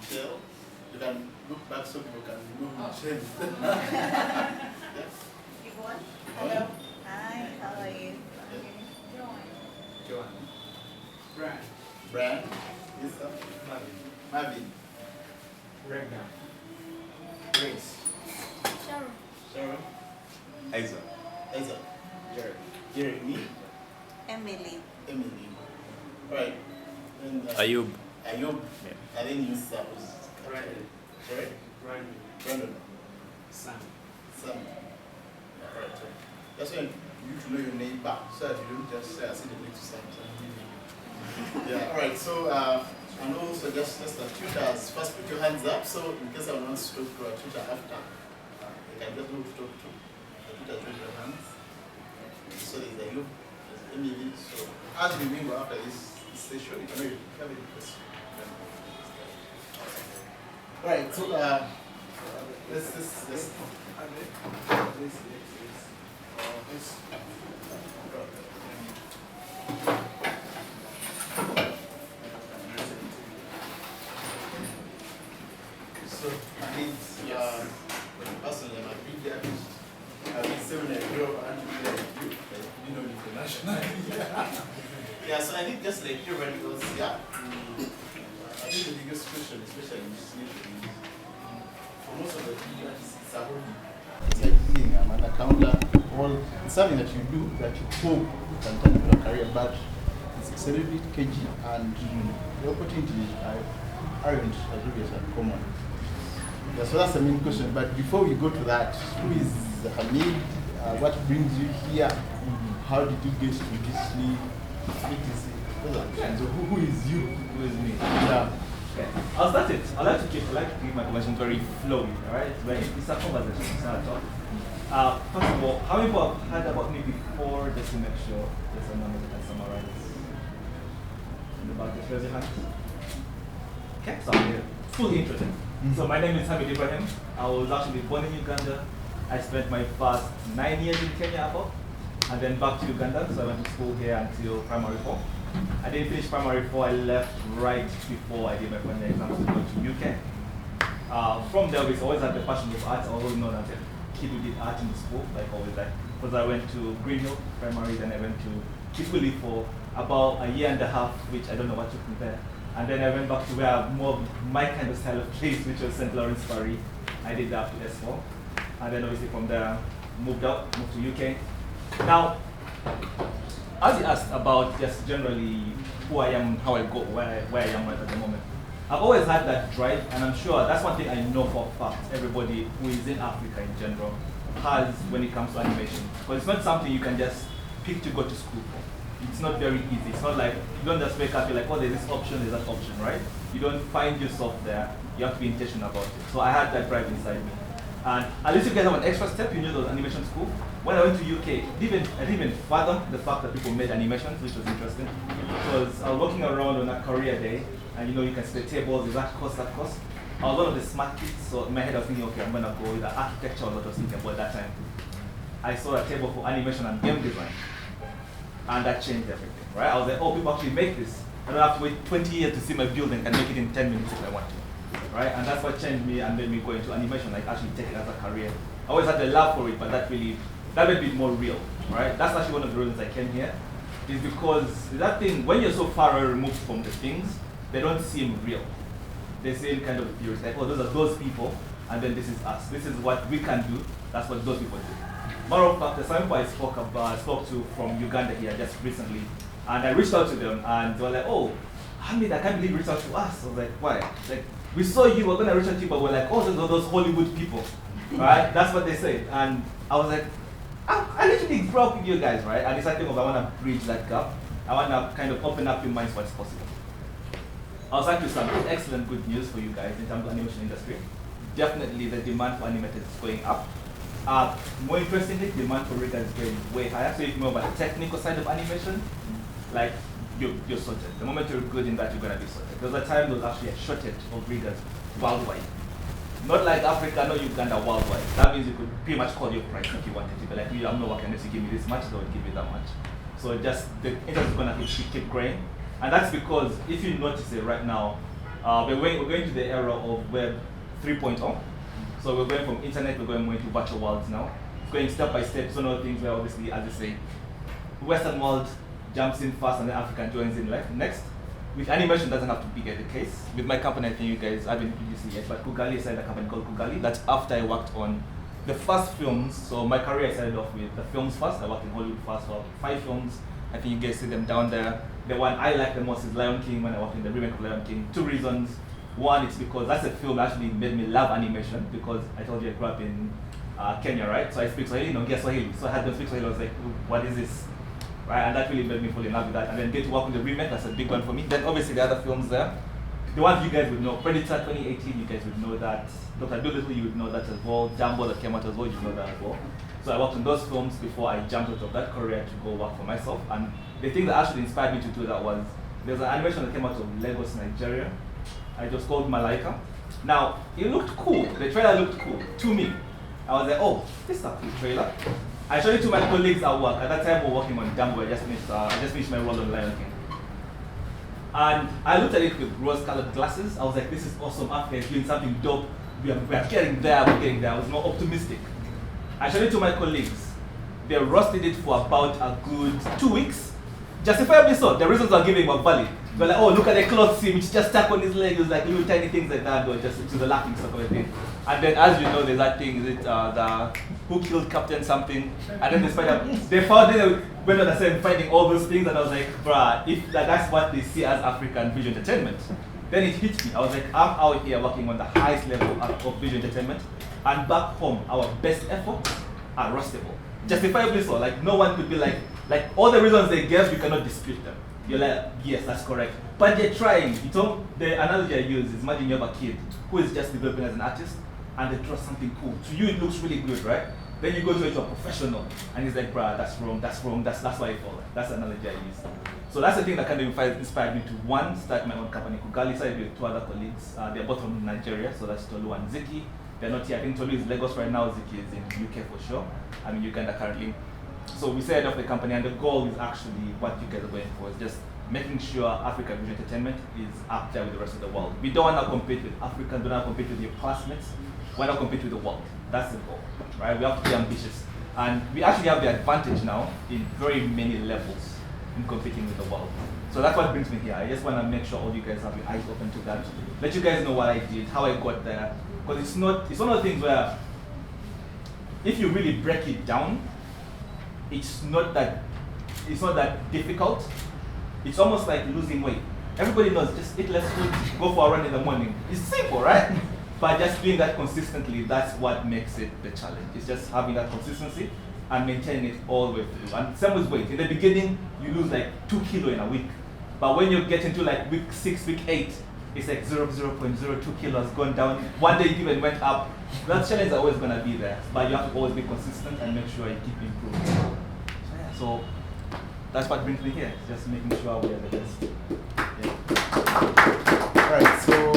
Michelle. You can look back so people can know Michelle. Yvonne. Hello. Hi, how are you? Joan. Brian. Brian. Yes, sir. Marvin. Ragnar. Grace. Sharon. Sharon. Aiza. Isa. Jared. Jeremy. Emily. Emily. Right. And, Ayub. Ayub. Yeah. And then you start with Brandon. Sorry? Brandon. Brandon. Sam. Sam. Yeah, right. So that's when you need to know your neighbor so that you don't just say, I see the link to Sam. Yeah, alright. So, and also just the tutors, first put your hands up. So, in case I want to talk to a tutor after, you can just move to talk to the tutor, raise your hands. So, there's a loop, there's Emily. So, as we mingle after this session, you can maybe have any question. Alright, so, let's So, I need, personally, I'm a big artist. I've been 7 and grow up and like you know, international. Yeah, so I think just like everybody else, yeah. I think the biggest question, especially in this nation, for most of the big artists, it's a hobby. It's like being an accountant, or it's something that you do that you hope can turn into a career, but it's a little bit cagey and the opportunities aren't as obvious and common. Yeah, so that's the main question. But before we go to that, who is Hamid? What brings you here? How did you get to Disney? So who is you? Who is me? Yeah. Okay. I'll start it. I like to keep my conversation very flowing, alright? It's a conversation, it's not a talk. First of all, how many people have heard about me before, just to make sure there's a number that I summarize? In the back, just raise your hand. Okay, so I'm here. Fully introduced. So my name is Hamid Ibrahim. I was actually born in Uganda. I spent my first 9 years in Kenya about, and then back to Uganda. So I went to school here until primary 4. I didn't finish primary 4. I left right before I did my final exams to go to UK. From there, we always had the passion of art. I was known as a kid who did art in the school, like always. Because I went to Greenhill Primary, then I went to Kugali for about a year and a half, which I don't know what took me there. And then I went back to where more my kind of style of place, which was St. Lawrence Ferry. I did that to S4. And then obviously from there, moved to UK. Now, as you asked about just generally who I am, how I go, where I am right at the moment, I've always had that drive, and I'm sure that's one thing I know for a fact everybody who is in Africa in general has when it comes to animation. Because it's not something you can just pick to go to school for. It's not very easy. It's not like you don't just wake up, you're like, oh, there's this option, there's that option, right? You don't find yourself there. You have to be intentional about it. So I had that drive inside me. And at least you guys have an extra step. You know, those animation school. When I went to UK, I didn't even fathom the fact that people made animations, which was interesting. Because I was walking around on a career day, and you know, you can split tables, is that cost, that cost. I was one of the smart kids, so in my head I was thinking, okay, I'm gonna go with the architecture, what I was thinking about that time. I saw a table for animation and game design. And that changed everything, right? I was like, oh, people actually make this. I don't have to wait 20 years to see my building and make it in 10 minutes if I want to, right? And that's what changed me and made me go into animation, like actually take it as a career. I always had the love for it, but that made it more real, right? That's actually one of the reasons I came here, is because that thing, when you're so far removed from the things, they don't seem real. They seem kind of theories, like, oh, those are those people, and then this is us. This is what we can do, that's what those people do. Matter of fact, the sample I spoke to from Uganda here just recently, and I reached out to them, and they were like, oh, Hamid, I can't believe you reached out to us. I was like, why? Like, we saw you, we're gonna reach out to you, but we're like, oh, those Hollywood people, right? That's what they said. And I was like, I literally grew up with you guys, right? And it's like, I wanna bridge that gap. I wanna kind of open up your minds what's possible. I was actually some excellent good news for you guys in terms of animation industry. Definitely the demand for animators is going up. More interestingly, demand for riggers is going way higher. So if you know about the technical side of animation, like you're sorted. The moment you're good in that, you're gonna be sorted. There was a time there was actually a shortage of riggers worldwide. Not like Africa, not Uganda, worldwide. That means you could pretty much call your price if you wanted to. Be like, I'm not working unless you give me this much, they would give you that much. So just the interest is gonna keep growing. And that's because if you notice it right now, We're going to the era of Web 3.0. So we're going from internet, we're going more into virtual worlds now. It's going step by step. So one of the things where obviously, as I say, Western world jumps in first and then Africa joins in next. With animation, doesn't have to be the case. With my company, I think you guys haven't introduced it yet, but Kugali started a company called Kugali. That's after I worked on the first films. So my career, I started off with the films first. I worked in Hollywood first for 5 films. I think you guys see them down there. The one I like the most is Lion King, when I worked in the remake of Lion King. 2 reasons. One, it's because that's a film that actually made me love animation, because I told you I grew up in Kenya, right? So I speak Swahili, no, guess Swahili. So I had to speak Swahili, I was like, what is this? Right? And that really made me fall in love with that. And then get to work on the remake, that's a big one for me. Then obviously the other films there, the ones you guys would know, Predator 2018, you guys would know that. Dr. Doolittle, you would know that as well. Dumbo that came out as well, you know that as well. So I worked on those films before I jumped out of that career to go work for myself. And the thing that actually inspired me to do that was, there's an animation that came out of Lagos, Nigeria. It was called Malaika. Now, it looked cool. The trailer looked cool to me. I was like, oh, this is a cool trailer. I showed it to my colleagues at work. At that time, we were working on Dumbo. I just finished my role on Lion King. And I looked at it with rose-colored glasses. I was like, this is awesome. Africa is doing something dope. We are getting there, we're getting there. I was more optimistic. I showed it to my colleagues. They roasted it for about a good 2 weeks. Justifiably so. The reasons I'm giving were valid. They're like, oh, look at the cloth seam, it's just stuck on his leg. It was like little tiny things like that, or just to the laughing stuff of thing. And then, as you know, there's that thing, is it the who killed Captain something? And then they found it, went on the same finding all those things, and I was like, bruh, if that's what they see as African visual entertainment, then it hit me. I was like, I'm out here working on the highest level of visual entertainment, and back home, our best efforts are roastable. Justifiably so. Like, no one could be like all the reasons they gave, you cannot dispute them. You're like, yes, that's correct. But they're trying. You know, the analogy I use is, imagine you have a kid who is just developing as an artist, and they draw something cool. To you, it looks really good, right? Then you go to it to a professional, and he's like, bruh, that's wrong, that's why I fall. That's the analogy I use. So that's the thing that kind of inspired me to, one, start my own company, Kugali. Started with 2 other colleagues. They're both from Nigeria, so that's Tolu and Ziki. They're not here. I think Tolu is Lagos right now, Ziki is in UK for sure. I'm in Uganda currently. So we set up the company, and the goal is actually what you guys are going for, is just making sure African visual entertainment is up there with the rest of the world. We don't want to compete with Africans, we don't want to compete with your classmates, we want to compete with the world. That's the goal, right? We have to be ambitious. And we actually have the advantage now in very many levels in competing with the world. So that's what brings me here. I just want to make sure all you guys have your eyes open to that. Let you guys know what I did, how I got there. Because it's one of the things where, if you really break it down, it's not that difficult. It's almost like losing weight. Everybody knows, just eat less food, go for a run in the morning. It's simple, right? But just doing that consistently, that's what makes it the challenge. It's just having that consistency and maintaining it all the way through. And same with weight. In the beginning, you lose like 2 kilos in a week. But when you get into like week 6, week 8, it's like 0.02 kilos gone down. One day it even went up. That challenge is always gonna be there. But you have to always be consistent and make sure you keep improving. So that's what brings me here, just making sure we are the best. Yeah. Alright, so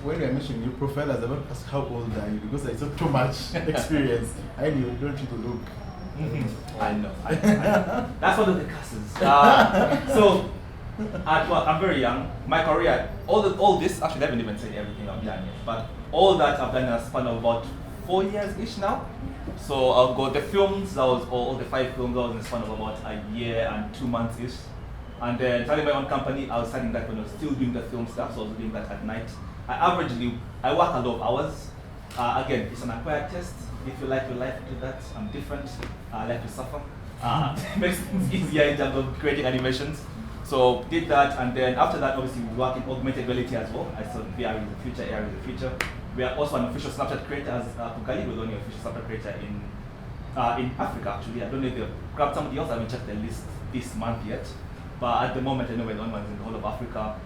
when you're mentioning your profile, as I want to ask how old are you? Because I saw too much experience. I know you don't need to look. I know. That's one of the curses. So at work, I'm very young. My career, all this, actually I haven't even said everything I've done yet, but all that I've done in a span of about 4 years-ish now. So I'll go the films, that was all the 5 films, that was in the span of about a year and 2 months-ish. And then starting my own company, I was starting that when I was still doing the film stuff, so I was doing that at night. I work a lot of hours. Again, it's an acquired taste. If you like your life, do that. I'm different. I like to suffer. Makes things easier in terms of creating animations. So did that, and then after that, obviously we work in augmented reality as well. I saw VR is the future, AR is the future. We are also an official Snapchat creator as Kugali. We're the only official Snapchat creator in Africa, actually. I don't know if they've grabbed somebody else. I haven't checked the list this month yet. But at the moment, I know we're the only ones in the whole of Africa.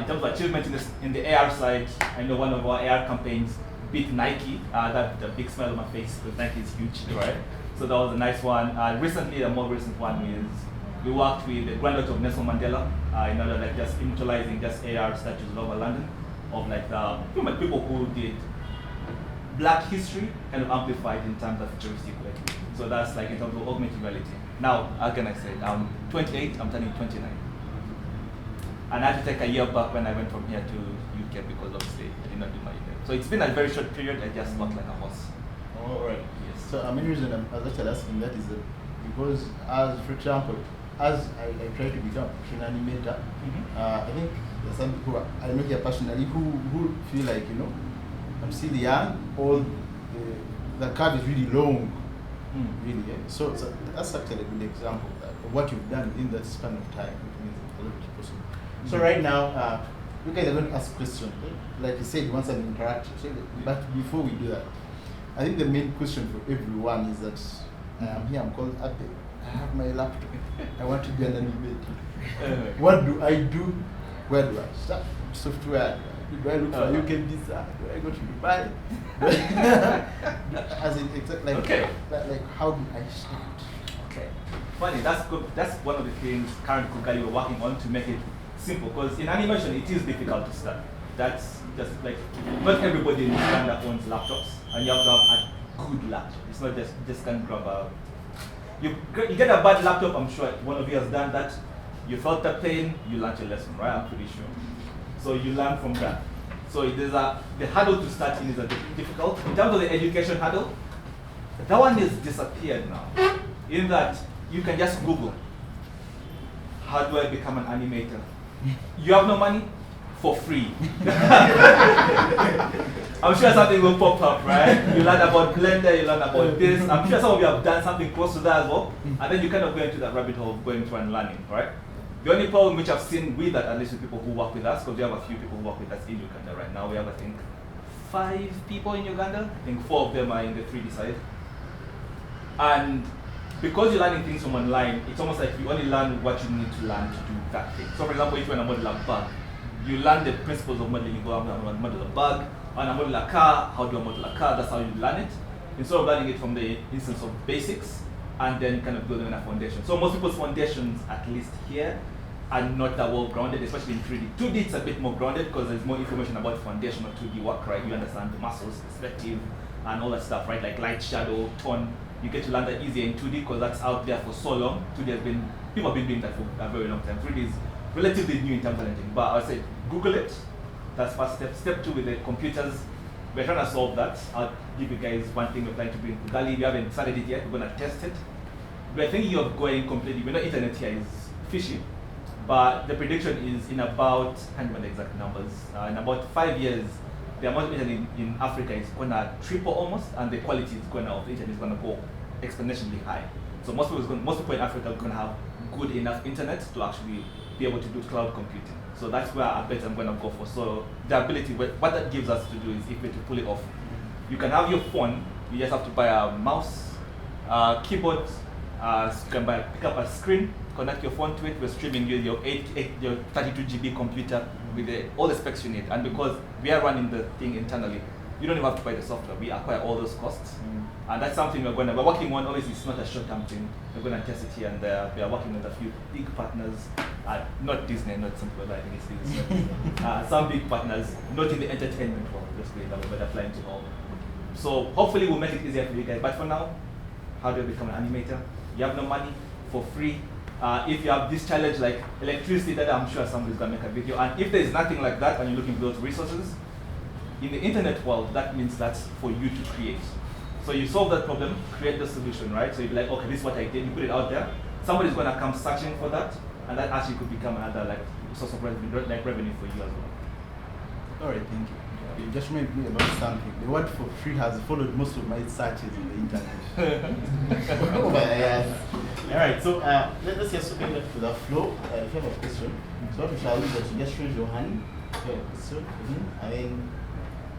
In terms of achievement in the AR side, I know one of our AR campaigns beat Nike. That the big smile on my face, because Nike is huge, right? So that was a nice one. Recently, a more recent one is we worked with the granddaughter of Nelson Mandela in order like just immortalizing just AR statues all over London of like the people who did Black history kind of amplified in terms of futuristic way. So that's like in terms of augmented reality. Now, how can I say? I'm 28, I'm turning 29. And I had to take a year back when I went from here to UK market because obviously I did not do my email. So it's been a very short period. I just worked like a horse. All right. Yes. So the main reason I was actually asking that is that because, as for example, as I try to become an animator, I think there's some people I know here personally who feel like, you know, I'm still young, or the curve is really long, really. Yeah? So that's actually a good example of what you've done in that span of time, which means a lot of possible. So right now, you guys are going to ask questions. Like you said, you want some interaction. But before we do that, I think the main question for everyone is that I'm here, I'm called Abe. I have my laptop. I want to be an animator. What do I do? Where do I start? Software. Do I look for UK visa? Do I go to Dubai? As in, exactly like, Okay. like how do I start? Okay. Funny, that's good. That's one of the things current Kugali we're working on to make it simple. Because in animation, it is difficult to start. That's just like, not everybody in Uganda owns laptops, and you have to have a good laptop. It's not just can grab a. You get a bad laptop. I'm sure one of you has done that. You felt the pain. You learned your lesson, right? I'm pretty sure. So you learn from that. So there's the hurdle to start in is a bit difficult. In terms of the education hurdle, that one is disappeared now. In that you can just Google, how do I become an animator? You have no money? For free. I'm sure something will pop up, right? You learn about Blender, you learn about this. I'm sure some of you have done something close to that as well. And then you kind of go into that rabbit hole of going through and learning, right? The only problem which I've seen with that, at least with people who work with us, because we have a few people who work with us in Uganda right now. We have, I think, 5 people in Uganda. I think 4 of them are in the 3D side. And because you're learning things from online, it's almost like you only learn what you need to learn to do that thing. So for example, if you want to model a bug, you learn the principles of modeling. You go, I'm going to model a bug, and I model a car, how do I model a car? That's how you learn it. Instead of learning it from the instance of basics, and then kind of building a foundation. So most people's foundations, at least here, are not that well grounded, especially in 3D. 2D it's a bit more grounded because there's more information about foundational 2D work, right? You understand the muscles, perspective, and all that stuff, right? Like light, shadow, tone. You get to learn that easier in 2D because that's out there for so long. 2D has been, people have been doing that for a very long time. 3D is relatively new in terms of anything. But I would say Google it. That's first step. Step 2 with the computers. We're trying to solve that. I'll give you guys one thing we're planning to do in Kugali. We haven't started it yet. We're going to test it. We're thinking of going completely. We know internet here is fishy, but the prediction is in about, I can't remember the exact numbers, in about 5 years, the amount of internet in Africa is going to triple almost, and the quality is going to, of the internet is going to go exponentially high. So most people in Africa are going to have good enough internet to actually be able to do cloud computing. So that's where I bet I'm going to go for. So the ability, what that gives us to do is if we to pull it off. You can have your phone, you just have to buy a mouse, keyboard, you can pick up a screen, connect your phone to it, we're streaming your 32 GB computer with all the specs you need. And because we are running the thing internally, you don't even have to buy the software. We acquire all those costs. And that's something we're working on. Obviously, it's not a short-term thing. We're going to test it here and there. We are working with a few big partners, not Disney, not some people, I think it's Disney. Some big partners, not in the entertainment world, obviously, that we're applying to all. So hopefully we'll make it easier for you guys. But for now, how do you become an animator? You have no money, for free. If you have this challenge like electricity, that I'm sure somebody's going to make a video. And if there's nothing like that and you're looking for those resources, in the internet world, that means that's for you to create. So you solve that problem, create the solution, right? So you'd be like, okay, this is what I did, you put it out there. Somebody's going to come searching for that, and that actually could become another like source of revenue, like revenue for you as well. All right, thank you. You just made me about something. The word for free has followed most of my searches in the internet. All right, so let's just open it to the floor. If you have a question, so what we shall do is that you just raise your hand. Okay, so, I mean,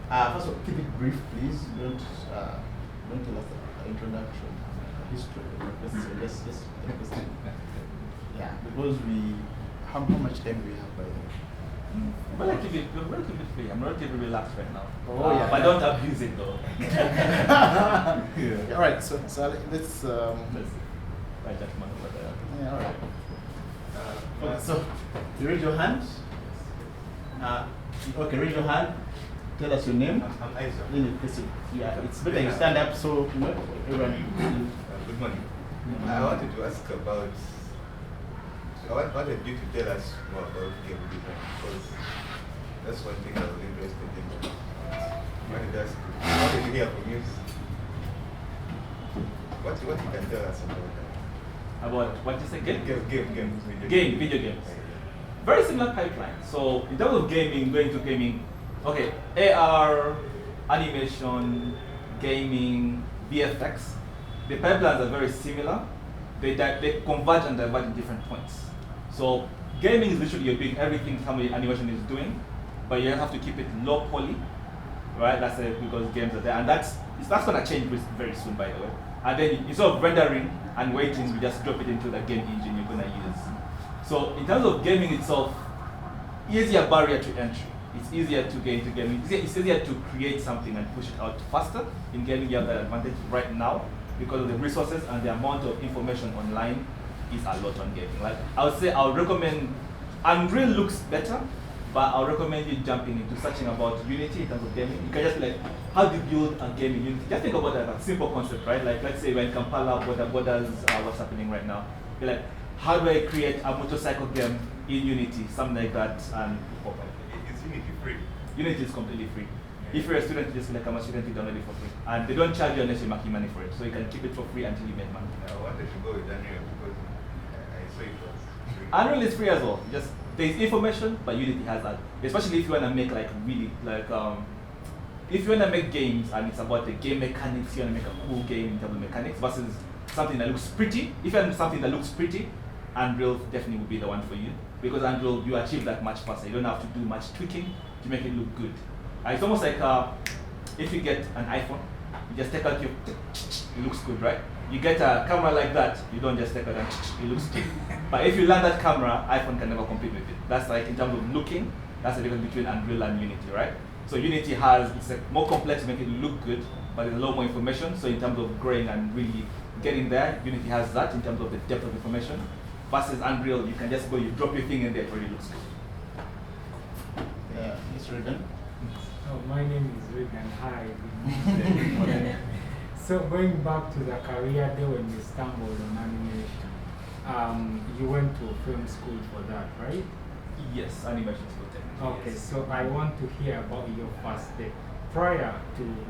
first of all, keep it brief, please. Don't tell us the introduction, history, just a question. Yeah, because how much time do we have by the way? Relatively free. I'm relatively relaxed right now. Oh, yeah. But don't abuse it though. Yeah. All right, so let's Right, gentleman over there. yeah, all right. Okay, so you raise your hand. Okay, raise your hand. Tell us your name. I'm Isaac. Then you press it. Yeah, it's better you stand up so you know everyone. Good morning. I wanted to ask about. I wanted you to tell us more about game design because That's one thing I was interested in. What did that school? What did you hear from you? What you can tell us about that? About what you say? Game? Video games. Very similar pipeline. So in terms of gaming, going to gaming, okay, AR, animation, gaming, VFX, the pipelines are very similar. They converge and diverge in different points. So gaming is literally you're doing everything somebody animation is doing, but you have to keep it low poly, right? That's because games are there, and that's gonna change very soon, by the way. And then instead of rendering and waiting, we just drop it into the game engine you're gonna use. So in terms of gaming itself, easier barrier to entry. It's easier to get into gaming. It's easier to create something and push it out faster. In gaming, you have that advantage right now because of the resources and the amount of information online is a lot on gaming. Like I would say, I would recommend Unreal looks better, but I would recommend you jumping into searching about Unity in terms of gaming. You can just be like, how do you build a game in Unity? Just think about that, a simple concept, right? Like let's say when Kampala borders what's happening right now. You're like, how do I create a motorcycle game in Unity? Something like that, and Is Unity free? Unity is completely free. If you're a student, you just like I'm a student, you download it for free. And they don't charge you unless you're making money for it. So you can keep it for free until you make money. I wanted to go with Unreal because I saw it was free. Unreal is free as well. Just there's information, but Unity has that. Especially if you wanna make like really like if you wanna make games and it's about the game mechanics, you wanna make a cool game in terms of mechanics versus something that looks pretty. If you want something that looks pretty, Unreal definitely would be the one for you. Because Unreal, you achieve that much faster. You don't have to do much tweaking to make it look good. It's almost like if you get an iPhone, you just take out your, it looks good, right? You get a camera like that, you don't just take out and it looks good. But if you learn that camera, iPhone can never compete with it. That's like in terms of looking, that's the difference between Unreal and Unity, right? So Unity it's like more complex to make it look good, but there's a lot more information. So in terms of growing and really getting there, Unity has that in terms of the depth of information. Versus Unreal, you can just go, you drop your thing in there, it already looks good. Mr. Regan? Oh, my name is Regan. Hi. Good morning. So going back to the career day when you stumbled on animation, you went to film school for that, right? Yes, animation school technically. Okay, yes. so I want to hear about your first day.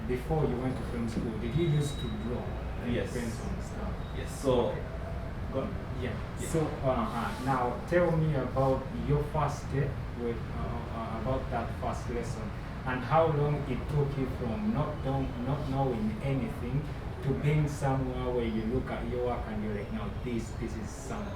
Before you went to film school, did you used to draw? Yes. Pencil and stuff? Yes, so, go on. Yeah. Yeah. So now tell me about your first day with about that first lesson and how long it took you from not knowing anything to being somewhere where you look at your work and you're like, now this is something.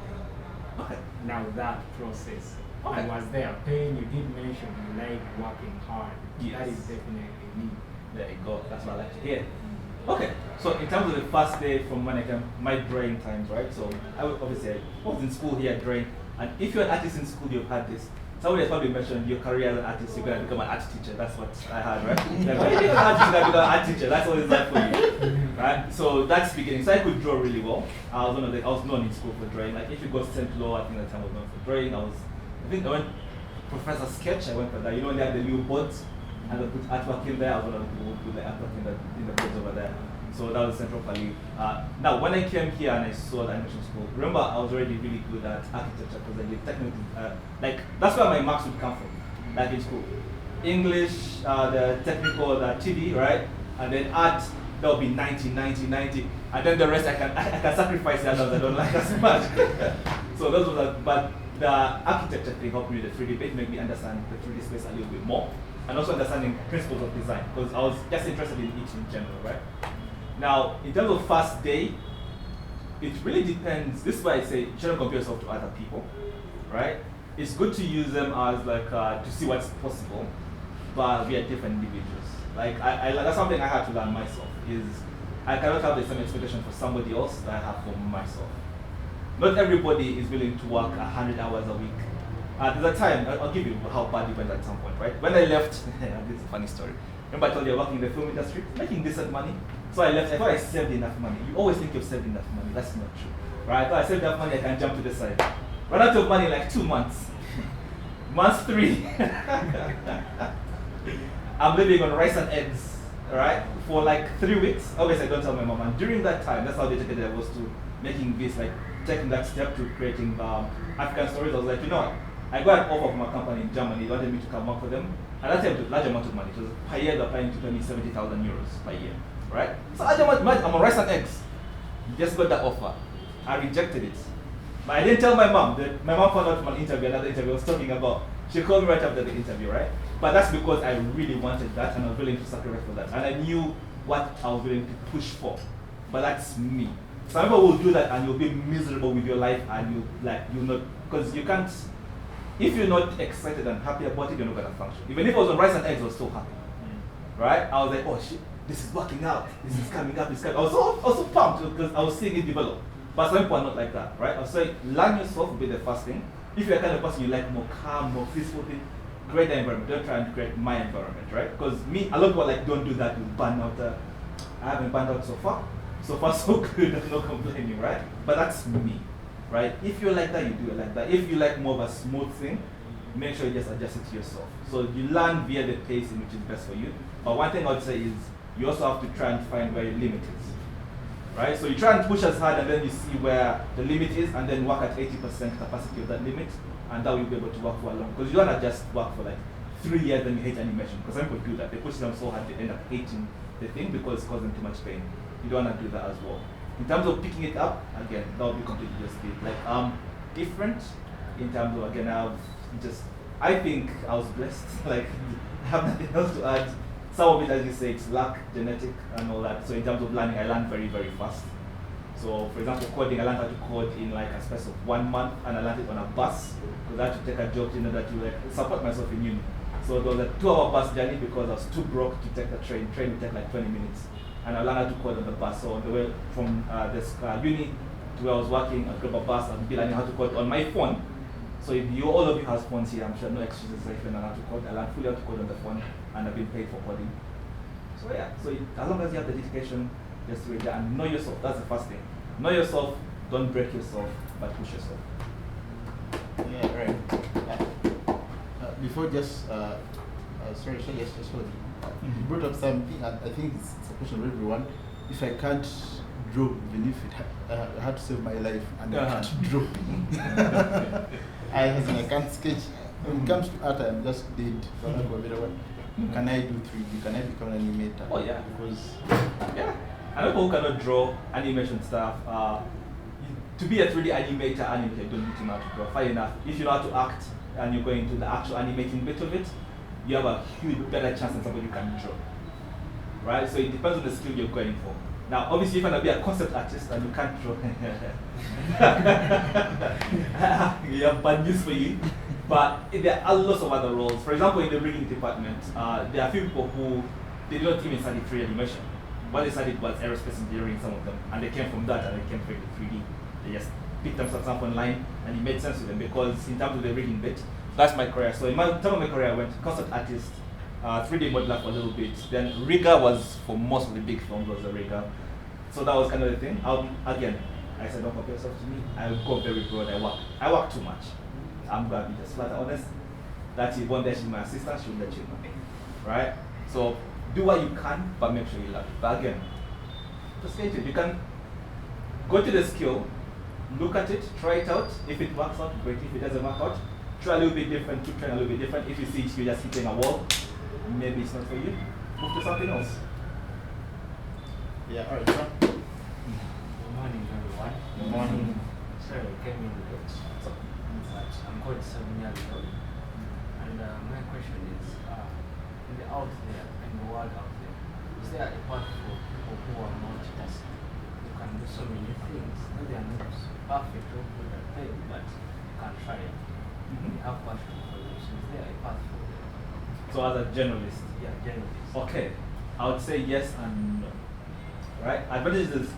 Okay. Now that process. Okay. And was there pain? You did mention you like working hard. Yes. That is definitely me. There you go, that's what I like to hear. Okay, so in terms of the first day from when I came, my drawing times, right? So I was in school here drawing, and if you're an artist in school, you've had this. Somebody has probably mentioned your career as an artist, you're going to become an art teacher. That's what I had, right? Like, when you become an artist, you're going to become an art teacher. That's what it's like for you, right? So that's beginning. So I could draw really well. I was known in school for drawing. Like if you go to St. Law, I think at the time I was known for drawing. I went Professor Sketch. I went for that. You know, they had the new boards. And I put artwork in there. I was one of the people who put the artwork in the boards over there. So that was Central Valley. Now, when I came here and I saw the animation school, remember I was already really good at architecture because I did technical, that's where my marks would come from, like in school. English, the technical, the TV, right? And then art, that would be 90, 90, 90. And then the rest I can sacrifice the others I don't like as much. So those were but the architecture thing helped me with the 3D bit, made me understand the 3D space a little bit more. And also understanding principles of design, because I was just interested in it in general, right? Now, in terms of first day, it really depends. This is why I say you shouldn't compare yourself to other people, right? It's good to use them as like to see what's possible, but we are different individuals. Like that's something I had to learn myself. Is I cannot have the same expectation for somebody else that I have for myself. Not everybody is willing to work 100 hours a week. There's a time, I'll give you how bad it went at some point, right? When I left, this is a funny story. Remember I told you I work in the film industry, making decent money. So I left, I thought I saved enough money. You always think you've saved enough money, that's not true. Right? I thought I saved enough money, I can jump to the side. Run out of money in like 2 months. Month 3. I'm living on rice and eggs, right? For like 3 weeks. Obviously I don't tell my mom. And during that time, that's how dedicated I was to making this, like taking that step to creating African stories. I was like, you know what? I got an offer from a company in Germany. They wanted me to come work for them. And that time, it was a large amount of money. It was per year, they're applying to pay me 70,000 euros per year, right? So I don't imagine, I'm on rice and eggs. Just got that offer. I rejected it. But I didn't tell my mom. My mom found out from an interview, another interview I was talking about. She called me right after the interview, right? But that's because I really wanted that and I was willing to sacrifice for that. And I knew what I was willing to push for. But that's me. Some people will do that and you'll be miserable with your life and you'll not, because you can't, if you're not excited and happy about it, you're not going to function. Even if I was on rice and eggs, I was so happy. Right? I was like, oh shit, this is working out. This is coming up, I was so pumped because I was seeing it develop. But some people are not like that, right? I was saying, learn yourself will be the first thing. If you're the kind of person you like more calm, more peaceful thing, create the environment. Don't try and create my environment, right? Because me, a lot of people are like, don't do that, you burn out. I haven't burned out so far. So far, so good, I'm not complaining, right? But that's me, right? If you're like that, you do it like that. If you like more of a smooth thing, make sure you just adjust it to yourself. So you learn via the pace in which is best for you. But one thing I would say is, you also have to try and find where your limit is. Right? So you try and push as hard and then you see where the limit is and then work at 80% capacity of that limit and that will be able to work for a long, because you don't want to just work for like 3 years and you hate animation, because some people do that. They push them so hard they end up hating the thing because it's causing too much pain. You don't want to do that as well. In terms of picking it up, again, that would be completely just like different in terms of, again, I think I was blessed, like I have nothing else to add. Some of it, as you say, it's luck, genetic, and all that. So in terms of learning, I learned very, very fast. So for example, coding, I learned how to code in like a space of 1 month, and I learned it on a bus, because I had to take a job in order to like support myself in uni. So there was a 2-hour bus journey because I was too broke to take the train. Train would take like 20 minutes. And I learned how to code on the bus. So on the way from this uni to where I was working, I'd grab a bus and be learning how to code on my phone. So if all of you have phones here, I'm sure no excuses if you learn how to code. I learned fully how to code on the phone and I've been paid for coding. So yeah, so as long as you have the dedication, just do it there and know yourself. That's the first thing. Know yourself, don't break yourself, but push yourself. Yeah, right. Before just, sorry, just hold it. You brought up something, and I think it's a question for everyone. If I can't draw, even if I had to save my life and I can't draw, I can't sketch. When it comes to art, I'm just dead. For lack of a better word. Can I do 3D? Can I become an animator? Oh yeah. Because and people who cannot draw animation stuff, to be a 3D animator, you don't need to know how to draw. Fair enough. If you know how to act and you're going to the actual animating bit of it, you have a huge better chance than somebody who can draw. Right? So it depends on the skill you're going for. Now, obviously, if you want to be a concept artist and you can't draw, you have bad news for you. But there are lots of other roles. For example, in the rigging department, there are a few people who they don't even study 3D animation. What they studied was aerospace engineering, some of them, and they came from that and they came from 3D. They just picked up some stuff online and it made sense to them because in terms of the rigging bit, that's my career. So in terms of my career, I went concept artist, 3D modeler for a little bit. Then rigger was for most of the big films was a rigger. So that was kind of the thing. Again, I said don't compare yourself to me. I go very broad. I work too much. I'm gonna be just flat honest. That is one day she's my assistant, she'll let you know. Right? So do what you can, but make sure you love it. But again, just get it. You can go to the skill, look at it, try it out. If it works out, great. If it doesn't work out, try a little bit different, keep trying a little bit different. If you see you're just hitting a wall, maybe it's not for you. Move to something else. yeah, alright. Good morning, everyone. Good morning. Sorry, I came in late. But I'm called 7 years old. And my question is, in the out there, in the world out there, is there a path for people who are multitasking? You can do so many things. Maybe they are not perfect or good at them, but you can try it. They have passion for it. So is there a path for them? So as a journalist, Yeah, generally. okay, I would say yes and no. Right? Advantage is,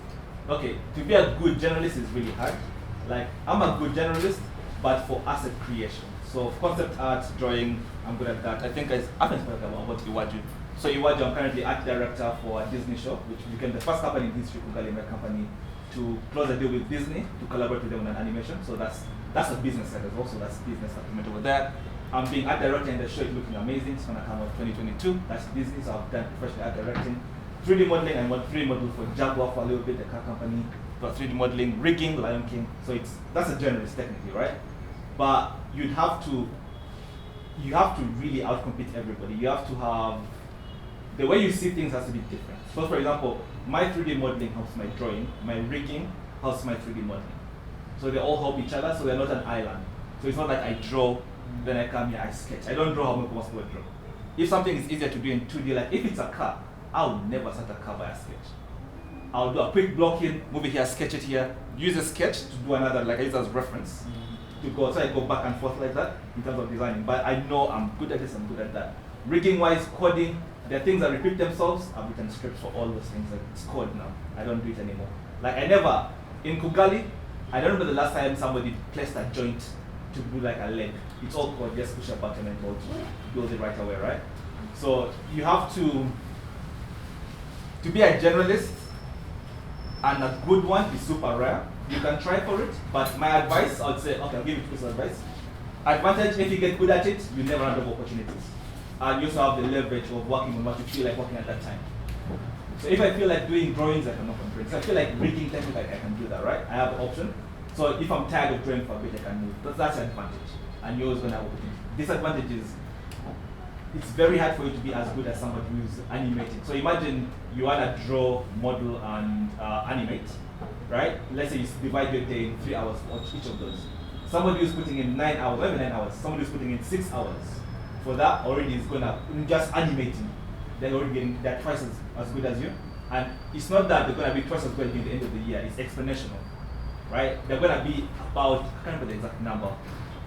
okay, to be a good journalist is really hard. Like, I'm a good journalist, but for asset creation. So concept art, drawing, I'm good at that. I think I've been spoken about Lwaju. So Lwaju, I'm currently art director for a Disney show, which became the first company in history, Kugali company, to close a deal with Disney to collaborate with them on an animation. So that's a business side as well. So that's business argument over there. I'm being art director in the show. It's looking amazing. It's gonna come out 2022. That's Disney. So I've done professional art directing, 3D modeling. I want 3D model for Jaguar for a little bit, the car company. But 3D modeling, rigging, Lion King. So that's a journalist technically, right? But you'd have to you have to really outcompete everybody. You have to have, the way you see things has to be different. So for example, my 3D modeling helps my drawing, my rigging helps my 3D modeling. So they all help each other, so they're not an island. So it's not like I draw, then I come here, I sketch. I don't draw how most people draw. If something is easier to do in 2D, like if it's a car, I'll never start a car by a sketch. I'll do a quick blocking, move it here, sketch it here, use a sketch to do another, like I use as reference to go. So I go back and forth like that in terms of designing. But I know I'm good at this, I'm good at that. Rigging wise, coding, there are things that repeat themselves. I've written scripts for all those things. Like it's code now. I don't do it anymore. Like I never, in Kugali, I don't remember the last time somebody placed a joint to do like a leg. It's all code, just push a button and go build it right away, right? So you have to be a generalist, and a good one is super rare. You can try for it, but my advice, I would say, okay, I'll give you a piece of advice. Advantage, if you get good at it, you never run out of opportunities. And you also have the leverage of working on what you feel like working at that time. So if I feel like doing drawings, I can work on drawings. If I feel like rigging technique, I can do that, right? I have the option. So if I'm tired of drawing for a bit, I can move. That's an advantage. And you're always going to have opportunity. Disadvantage is, it's very hard for you to be as good as somebody who's animating. So imagine you want to draw, model, and animate, right? Let's say you divide your day in 3 hours for each of those. Somebody who's putting in 9 hours, maybe 9 hours, somebody who's putting in 6 hours, for that already is gonna, just animating, they're already getting, they're twice as good as you. And it's not that they're gonna be twice as good at the end of the year, it's exponential, right? They're gonna be about, I can't remember the exact number,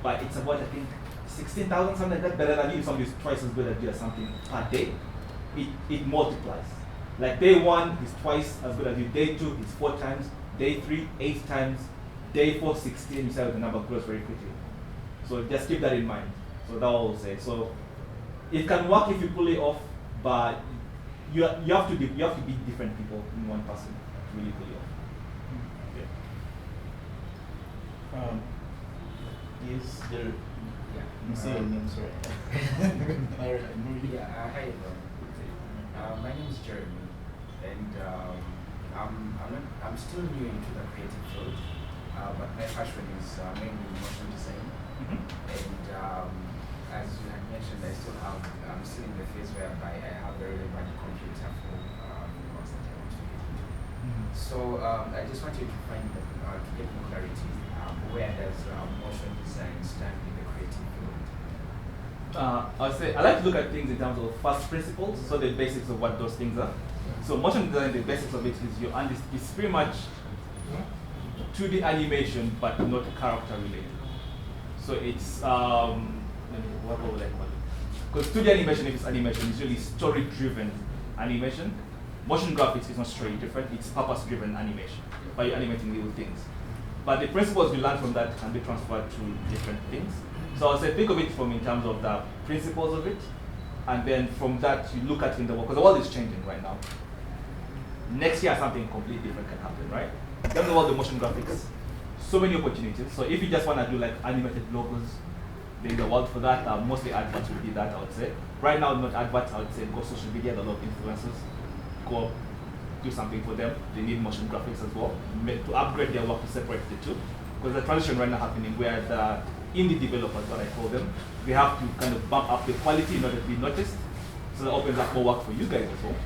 but it's about, I think, 16,000, something like that, better than you. If somebody's twice as good as you or something per day, it multiplies. Like day 1 is twice as good as you, day 2 is 4 times, day 3, 8 times, day 4, 16, you see how the number grows very quickly. So just keep that in mind. So that will say. So it can work if you pull it off, but you have to be different people in one person to really pull it off. Yes, there. Yeah. You say your name, sorry. Alright, Yeah, hi everyone. My name is Jeremy, and I'm still new into the creative field, but my passion is mainly motion design. And as you had mentioned, I'm still in the phase whereby I have a relevant computer for the course that I want to get into. So I just wanted to get more clarity. Where does motion design stand in the creative field? I'll say I like to look at things in terms of first principles, so the basics of what those things are. So motion design, the basics of it is it's pretty much 2D animation, but not character related. So it's what would I call it? Because 2D animation, if it's animation, is really story driven animation. Motion graphics is not story different; it's purpose driven animation. By you animating little things. But the principles we learn from that can be transferred to different things. So I'll say think of it from in terms of the principles of it, and then from that you look at it in the world, because the world is changing right now. Next year something completely different can happen, right? In terms of all the motion graphics, so many opportunities. So if you just want to do like animated logos, there's a world for that. Mostly adverts will be that, I would say. Right now, not adverts, I would say go social media, a lot of influencers go do something for them. They need motion graphics as well to upgrade their work, to separate the two. Because the transition right now happening where the indie developers, what I call them, they have to kind of bump up the quality in order to be noticed. So that opens up more work for you guys as well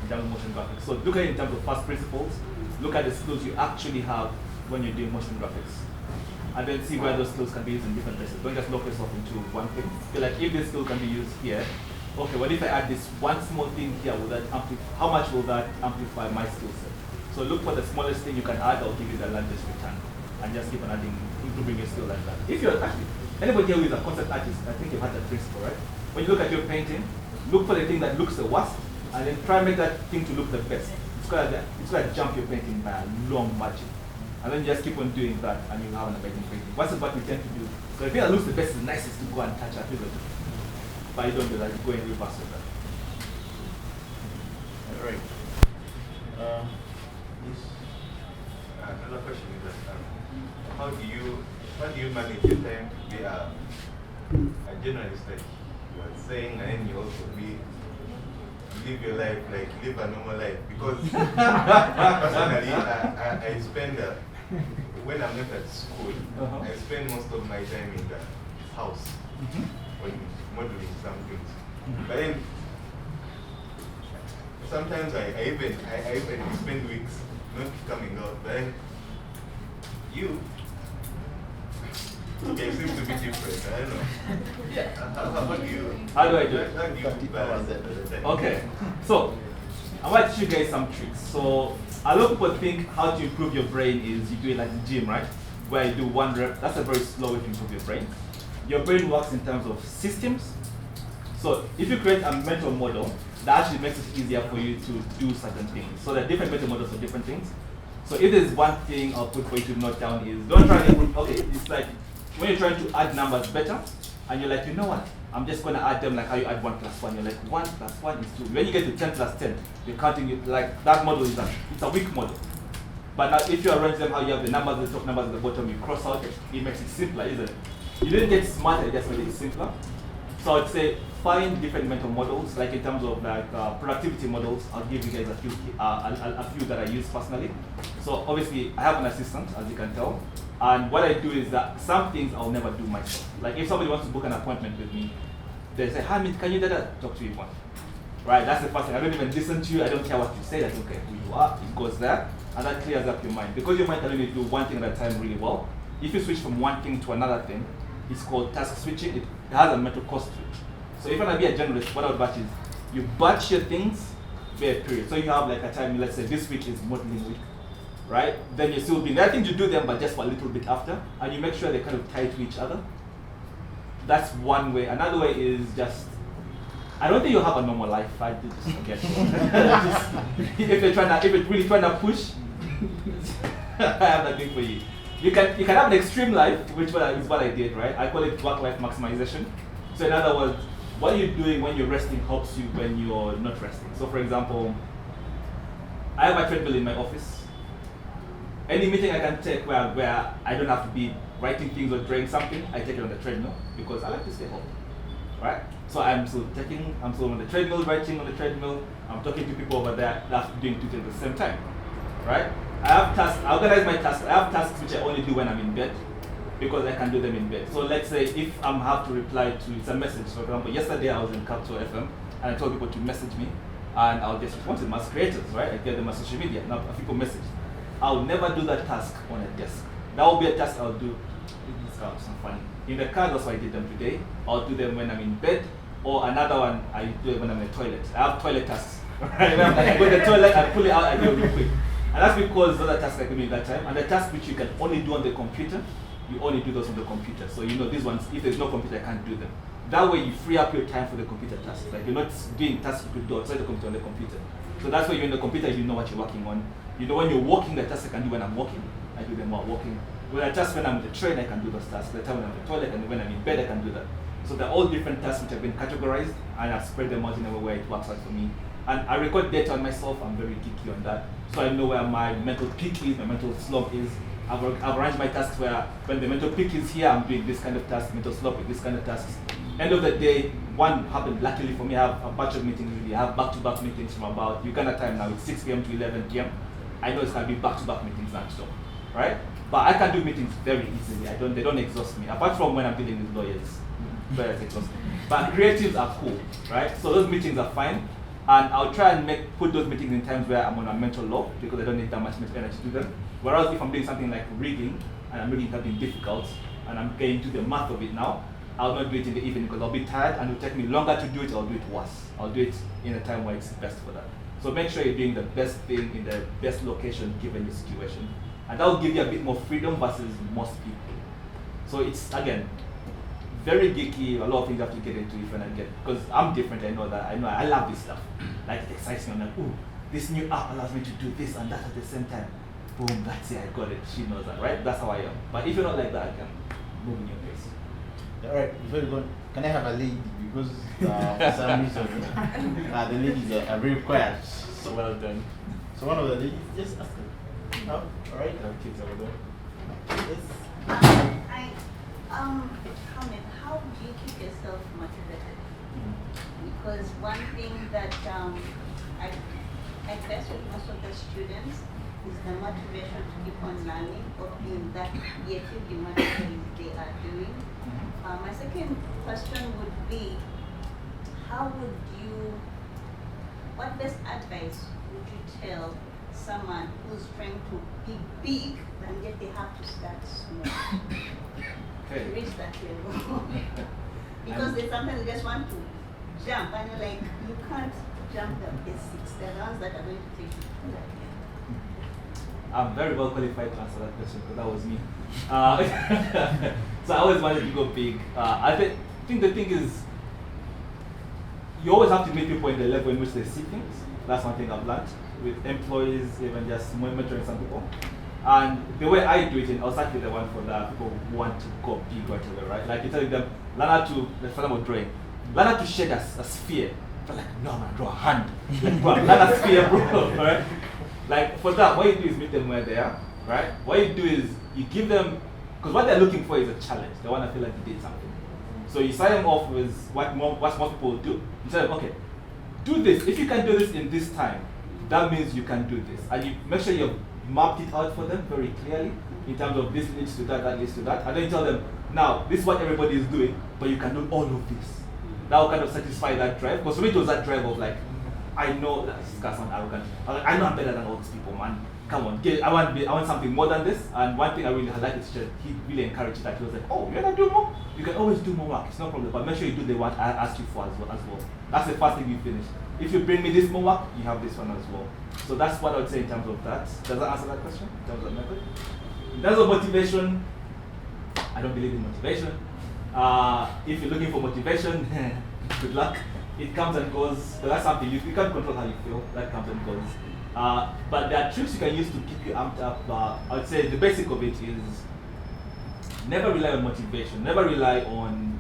in terms of motion graphics. So look at it in terms of first principles. Look at the skills you actually have when you're doing motion graphics. And then see where those skills can be used in different places. Don't just lock yourself into one thing. Feel like if this skill can be used here, okay, what if I add this one small thing here, will that how much will that amplify my skill set? So look for the smallest thing you can add, I'll give you the largest return. And just keep on adding, improving your skill like that. If you're actually, anybody here who is a concept artist, I think you've had that principle, right? When you look at your painting, look for the thing that looks the worst, and then try and make that thing to look the best. It's gonna jump your painting by a long margin. And then just keep on doing that, and you'll have an amazing painting. What's what we tend to do? So the thing that looks the best is the nicest to go and touch up with it. But you don't do that, you go in reverse with that. All right. Yes. Another question is that how do you manage your time to be a journalist, like you are saying, and then you also live your life, like live a normal life? Because personally, I spend when I'm not at school, I spend most of my time in the house. when modeling some things. But then sometimes I even spend weeks not coming out. But then you seem to be different. I don't know. Yeah. How do you? How do I do it? How do you balance that? Okay, so I want to teach you guys some tricks. So a lot of people think how to improve your brain is you do it like the gym, right? Where you do 1 rep. That's a very slow way to improve your brain. Your brain works in terms of systems. So if you create a mental model, that actually makes it easier for you to do certain things. So there are different mental models for different things. So if there's one thing I'll put for you to note down is don't try to put, okay, it's like when you're trying to add numbers better, and you're like, you know what, I'm just going to add them like how you add 1 plus 1. You're like, 1 plus 1 is 2. When you get to 10 plus 10, you're counting it like that model is it's a weak model. But now if you arrange them how you have the numbers at the top, numbers at the bottom, you cross out it, it makes it simpler, isn't it? You didn't get smarter, it just made it simpler. So I'd say find different mental models, like in terms of like productivity models. I'll give you guys a few that I use personally. So obviously I have an assistant, as you can tell. And what I do is that some things I'll never do myself. Like if somebody wants to book an appointment with me, they say, Hamid, can you do that? Talk to you one. Right, that's the first thing. I don't even listen to you, I don't care what you say, I don't care who you are. It goes there, and that clears up your mind. Because your mind can only do one thing at a time really well. If you switch from one thing to another thing, it's called task switching. It has a mental cost to it. So if you want to be a generalist, what I would batch is, you batch your things for a period. So you have like a time, let's say this week is modeling week, right? Then you still be, I think you do them, but just for a little bit after, and you make sure they kind of tie to each other. That's one way. Another way is just, I don't think you have a normal life. I did just forget. If you're really trying to push, I have that thing for you. You can have an extreme life, which is what I did, right? I call it work-life maximization. So in other words, what you're doing when you're resting helps you when you're not resting. So for example, I have a treadmill in my office. Any meeting I can take where I don't have to be writing things or drawing something, I take it on the treadmill because I like to stay home, right? So I'm still on the treadmill, writing on the treadmill, I'm talking to people over there, that's doing 2 things at the same time, right? I have tasks, I organize my tasks. I have tasks which I only do when I'm in bed because I can do them in bed. So let's say if I have to reply to it's a message, for example, yesterday I was in Capital FM and I told people to message me and I'll just respond to them as creators, right? I get them on social media. Now if people message, I'll never do that task on a desk. That will be a task I'll do. This is funny. In the car, that's why I did them today. I'll do them when I'm in bed, or another one I do it when I'm in the toilet. I have toilet tasks. Right? When I go to the toilet, I pull it out, I do it real quick. And that's because those are tasks I can do in that time. And the tasks which you can only do on the computer, you only do those on the computer. So you know these ones, if there's no computer, I can't do them. That way you free up your time for the computer tasks. Like you're not doing tasks you could do outside the computer on the computer. So that's why you're in the computer, you know what you're working on. You know when you're walking, the tasks I can do when I'm walking, I do them while walking. When I just when I'm on the train, I can do those tasks. The time when I'm in the toilet and when I'm in bed, I can do that. So they're all different tasks which have been categorized and I've spread them out in a way where it works out for me. And I record data on myself, I'm very geeky on that. So I know where my mental peak is, my mental slope is. I've arranged my tasks where when the mental peak is here, I'm doing this kind of task, mental slope with this kind of tasks. End of the day, one happened luckily for me, I have a bunch of meetings really. I have back-to-back meetings from about Uganda time now, it's 6 p.m. to 11 p.m. I know it's gonna be back-to-back meetings non-stop, right? But I can do meetings very easily. They don't exhaust me. Apart from when I'm dealing with lawyers, lawyers exhaust me. But creatives are cool, right? So those meetings are fine. And I'll try and put those meetings in times where I'm on a mental low because I don't need that much mental energy to do them. Whereas if I'm doing something like reading, and I'm reading something difficult, and I'm getting to the math of it now, I'll not do it in the evening because I'll be tired and it'll take me longer to do it, I'll do it worse. I'll do it in a time where it's best for that. So make sure you're doing the best thing in the best location given your situation. And that will give you a bit more freedom versus most people. So it's, again, very geeky, a lot of things you have to get into if you want to get, because I'm different, I know that, I love this stuff. Like it excites me, I'm like, ooh, this new app allows me to do this and that at the same time. Boom, that's it, I got it, she knows that, right? That's how I am. But if you're not like that, I can move in your pace. Alright, before you go, can I have a lady? Because for some reason, the ladies are very quiet. So well done. So one of the ladies, just ask her. No? Alright? I have kids over there. Yes. Hamid, how do you keep yourself motivated? Because one thing that I guess with most of the students is the motivation to keep on learning or being that creative in whatever they are doing. My second question would be, what best advice would you tell someone who's trying to be big, and yet they have to start small to reach that level? Because they sometimes just want to jump, and you're like, you can't jump the basics. They're the ones that are going to take you to that level. I'm very well qualified to answer that question because that was me. So I always wanted to go big. I think the thing is, you always have to meet people in the level in which they see things. That's one thing I've learned with employees, even just mentoring some people. And the way I do it, and I was actually the one for that people who want to go big right away, right? Like you tell them, learn how to, let's talk about drawing, learn how to shade a sphere. They're like, no man, draw a hand. Like, bro, learn a sphere, bro, right? Like for that, what you do is meet them where they are, right? What you do is you give them, because what they're looking for is a challenge. They want to feel like they did something. So you start them off with what most people do. You tell them, okay, do this. If you can do this in this time, that means you can do this. And you make sure you've mapped it out for them very clearly in terms of this leads to that, that leads to that. And then you tell them, now, this is what everybody is doing, but you can do all of this. That will kind of satisfy that drive. Because for me, it was that drive of like, I know this guy sounds arrogant. I know I'm better than all these people, man. Come on, I want something more than this. And one thing I really liked is that he really encouraged that. He was like, oh, you're gonna do more? You can always do more work, it's no problem. But make sure you do the work I asked you for as well. That's the first thing you finish. If you bring me this more work, you have this one as well. So that's what I would say in terms of that. Does that answer that question? In terms of method? In terms of motivation, I don't believe in motivation. If you're looking for motivation, good luck. It comes and goes. But that's something you can't control how you feel. That comes and goes. But there are tricks you can use to keep you amped up. I would say the basic of it is never rely on motivation. Never rely on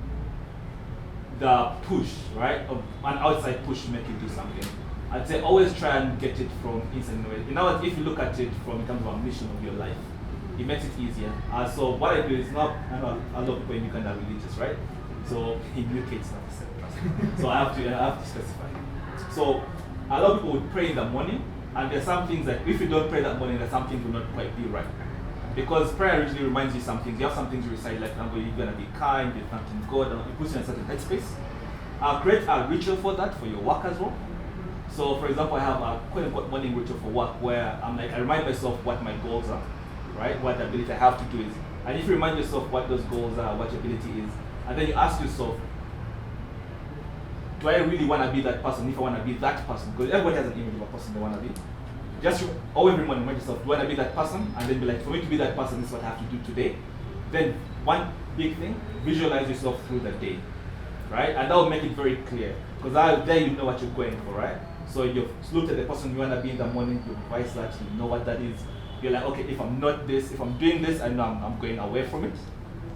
the push, right? Of an outside push to make you do something. I'd say always try and get it from inside. In other words, if you look at it from in terms of a mission of your life, it makes it easier. So what I do is not, I know a lot of people in Uganda are religious, right? So in UK it's not the same. So I have to specify. So a lot of people would pray in the morning, and there's some things that if you don't pray that morning, there's some things will not quite be right. Because prayer usually reminds you some things. You have some things you recite, like you're gonna be kind, you're thanking God, and it puts you in a certain headspace. Create a ritual for that for your work as well. So for example, I have a quote unquote morning ritual for work where I'm like, I remind myself what my goals are, right? What the ability I have to do is. And if you remind yourself what those goals are, what your ability is, and then you ask yourself, do I really want to be that person? If I want to be that person, because everybody has an image of a person they want to be. Just always remind yourself, do I want to be that person? And then be like, for me to be that person, this is what I have to do today. Then one big thing, visualize yourself through the day, right? And that will make it very clear, because there you know what you're going for, right? So you've looked at the person you want to be in the morning, you revise that, you know what that is. You're like, okay, if I'm not this, if I'm doing this, I know I'm going away from it.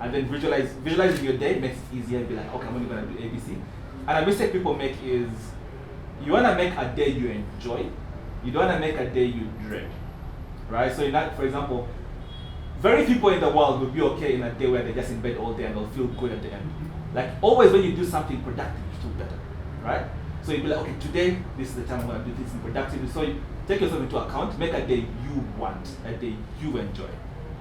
And then visualizing your day makes it easier. Be like, okay, I'm only going to do ABC. And a mistake people make is, you want to make a day you enjoy. You don't want to make a day you dread, right? So in that, for example, very few people in the world will be okay in a day where they're just in bed all day and they'll feel good at the end. Like always when you do something productive, you feel better, right? So you'll be like, okay, today, this is the time I'm going to do this productively. So you take yourself into account, make a day you want, a day you enjoy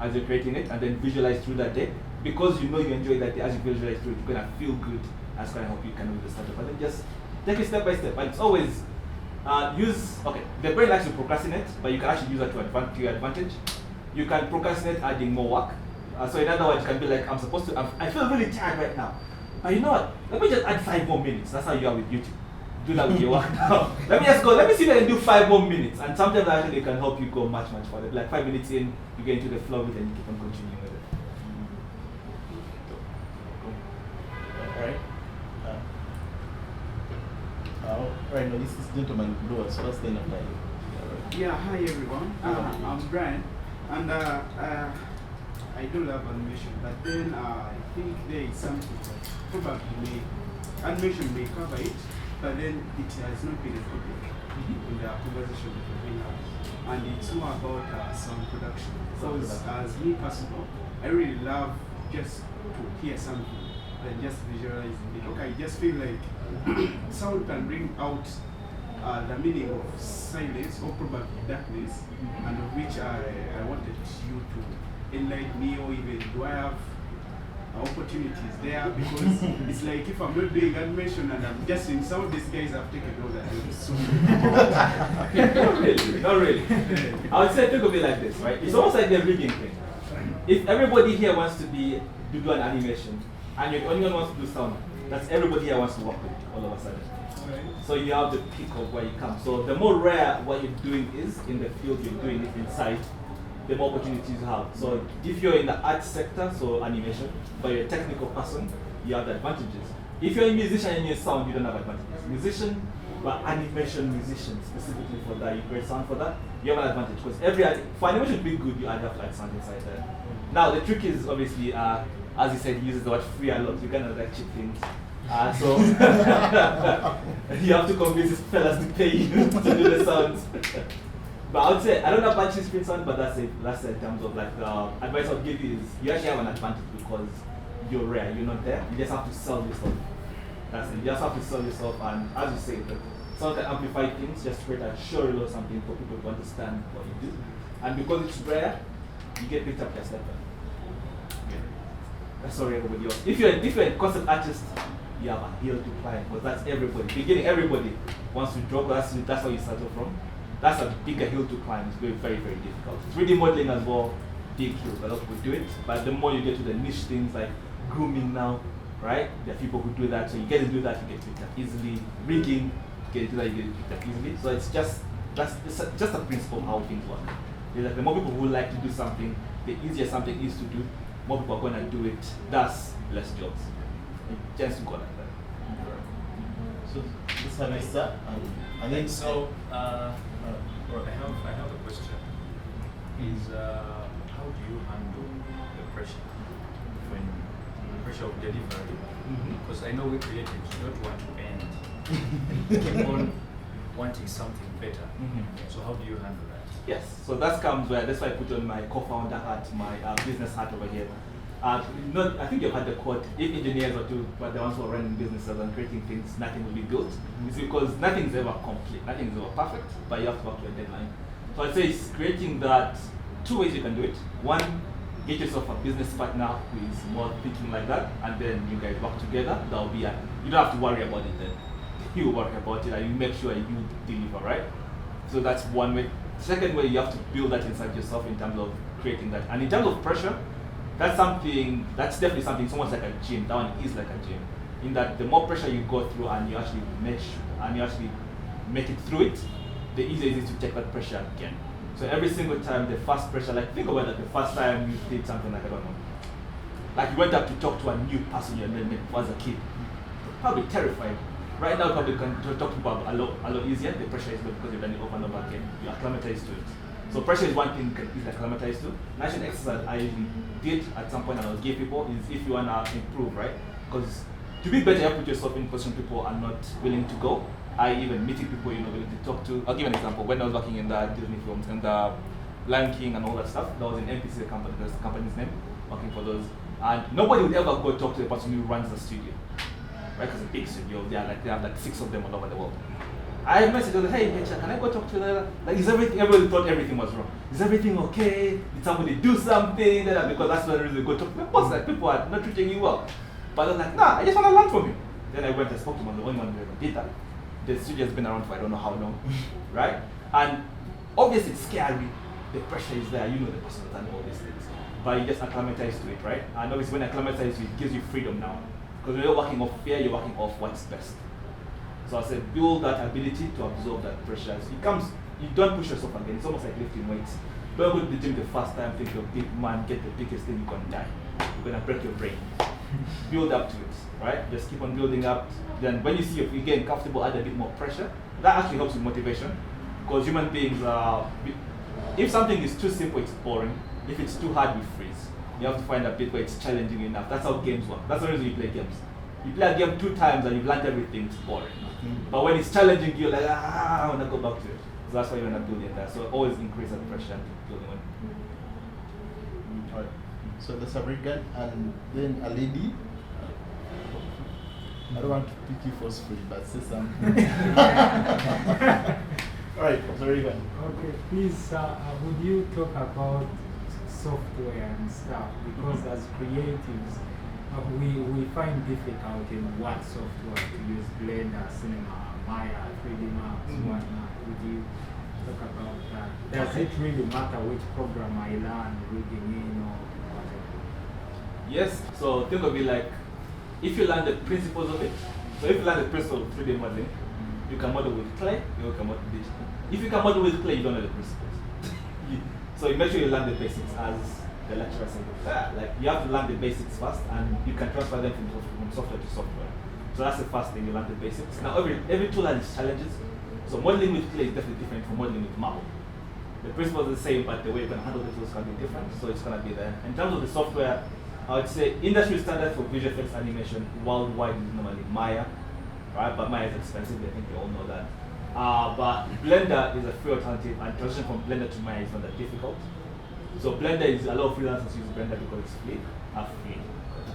as you're creating it, and then visualize through that day. Because you know you enjoy that day, as you visualize through it, you're going to feel good. That's going to help you kind of with the startup. And then just take it step by step. And it's always the brain likes to procrastinate, but you can actually use that to your advantage. You can procrastinate adding more work. So in other words, you can be like, I feel really tired right now. But you know what? Let me just add 5 more minutes. That's how you are with YouTube. Do that with your work now. Let me see if I can do 5 more minutes. And sometimes actually it can help you go much, much further. Like 5 minutes in, you get into the flow of it and you keep on continuing with it. Alright. Right now, this is gentleman Lwaju. So what's the name of that? Yeah, hi everyone. I'm Brian, and I do love animation, but then I think there is something that probably animation may cover it, but then it has not been a topic in the conversation that we have, and it's more about sound production. Because as me personally, I really love just to hear something and just visualizing it. Okay, I just feel like sound can bring out the meaning of silence or probably darkness, and of which I wanted you to enlighten me, or even do I have opportunities there because it's like if I'm not doing animation and I'm just in some of these guys have taken all that so not really. I would say think of it like this, right? It's almost like the rigging thing. If everybody here wants to do an animation and you're the only one who wants to do sound, that's everybody here wants to work with all of a sudden. So you have the pick of where you come. So the more rare what you're doing is in the field you're doing it inside, the more opportunities you have. So if you're in the art sector, so animation, but you're a technical person, you have the advantages. If you're a musician and you sound, you don't have advantages. Musician, but animation musician specifically for that, you create sound for that, you have an advantage. Because for animation to be good, you have to add sound inside there. Now the trick is obviously, as you said, he uses the word free a lot. You cannot like cheap things. So you have to convince these fellas to pay you to do the sounds. But I would say I don't know about screen sound, but that's it in terms of like the advice I'll give you is you actually have an advantage because you're rare, you're not there. You just have to sell yourself. That's it. You just have to sell yourself, and as you say, the sound can amplify things, just create a showreel or something for people to understand what you do. And because it's rare, you get picked up just like that. Sorry, everybody else. If you're a concept artist, you have a hill to climb because that's everybody. Beginning, everybody wants to draw. That's where you started from. That's a bigger hill to climb. It's very, very, very difficult. 3D modeling as well, big hill. A lot of people do it, but the more you get to the niche things like grooming now, right? There are people who do that. So you get to do that, you get picked up easily. Rigging, you get to do that, you get picked up easily. So it's just a principle of how things work. It's like the more people who like to do something, the easier something is to do. More people are going to do it. Thus, less jobs. It tends to go like that. So this is start, and then so. I have a question. Is how do you handle the pressure when the pressure of delivery? Because I know we creatives don't want to end. Keep on wanting something better. So how do you handle that? Yes, so that comes where that's why I put on my co-founder hat, my business hat over here. I think you've had the quote, if engineers are but the ones who are running businesses and creating things, nothing will be built. It's because nothing's ever complete, nothing's ever perfect, but you have to work to a deadline. So I'd say it's creating that, 2 ways you can do it. One, get yourself a business partner who is more thinking like that, and then you guys work together. That'll be you don't have to worry about it then. You worry about it and you make sure you deliver, right? So that's one way. Second way, you have to build that inside yourself in terms of creating that. And in terms of pressure, that's definitely something, someone's like a gym, that one is like a gym. In that the more pressure you go through and you actually make it through it, the easier it is to take that pressure again. So every single time the first pressure, like think about it, the first time you did something like, I don't know, like you went up to talk to a new person you met as a kid, probably terrified. Right now, probably can talk about a lot easier. The pressure is low because you've done it over and over again. You acclimatize to it. So pressure is one thing you can easily acclimatize to. National exercise I usually did at some point and I'll give people is if you want to improve, right? Because to be better, you have to put yourself in position people are not willing to go. Even meeting people you're not willing to talk to. I'll give an example. When I was working in the Disney films and the Lion King and all that stuff, that was an NPC, the company's name, working for those. And nobody would ever go talk to the person who runs the studio. Right, because it's a big studio, they have like 6 of them all over the world. I messaged them, hey, HR, can I go talk to them? Like, is everything, everybody thought everything was wrong. Is everything okay? Did somebody do something? Because that's the reason they go talk to them. Boss, like, people are not treating you well. But they're like, nah, I just want to learn from you. Then I went and spoke to them, the only one who ever did that. The studio has been around for I don't know how long, right? And obviously it's scary, the pressure is there, you know the person has done all these things. But you just acclimatize to it, right? And obviously when you acclimatize to it, it gives you freedom now. Because when you're working off fear, you're working off what's best. So I said, build that ability to absorb that pressure. You don't push yourself again. It's almost like lifting weights. Don't go to the gym the first time, think you're a big man, get the biggest thing, you're going to die. You're going to break your brain. Build up to it, right? Just keep on building up. Then when you see you're getting comfortable, add a bit more pressure. That actually helps with motivation. Because human beings if something is too simple, it's boring. If it's too hard, we freeze. You have to find a bit where it's challenging enough. That's how games work. That's the reason you play games. You play a game 2 times and you've learned everything, it's boring. But when it's challenging, you're like, I want to go back to it. So that's why you want to build in that. So always increase that pressure and building on it. Alright. So there's a red gun and then a lady. I don't want to pick you forcefully, but say something. Alright, so red gun. Okay, please, would you talk about software and stuff? Because as creatives, We find difficult in what software to use: Blender, Cinema, Maya, 3D Max, whatnot. Would you talk about that? Does it really matter which program I learn reading in or whatever? Yes. So think of it like, if you learn the principles of it. So if you learn the principle of 3D modeling, you can model with clay, you can model digital. If you can model with clay, you don't know the principles. So you make sure you learn the basics, as the lecturer said. Like, you have to learn the basics first, and you can transfer them from software to software. So that's the first thing, you learn the basics. Now every tool has its challenges. So modeling with clay is definitely different from modeling with marble. The principle is the same, but the way you can handle the tools can be different. So it's gonna be there. In terms of the software, I would say industry standard for visual effects animation worldwide is normally Maya, right? But Maya is expensive. I think you all know that. But Blender is a free alternative, and transition from Blender to Maya is not that difficult. So Blender is, a lot of freelancers use Blender because it's free,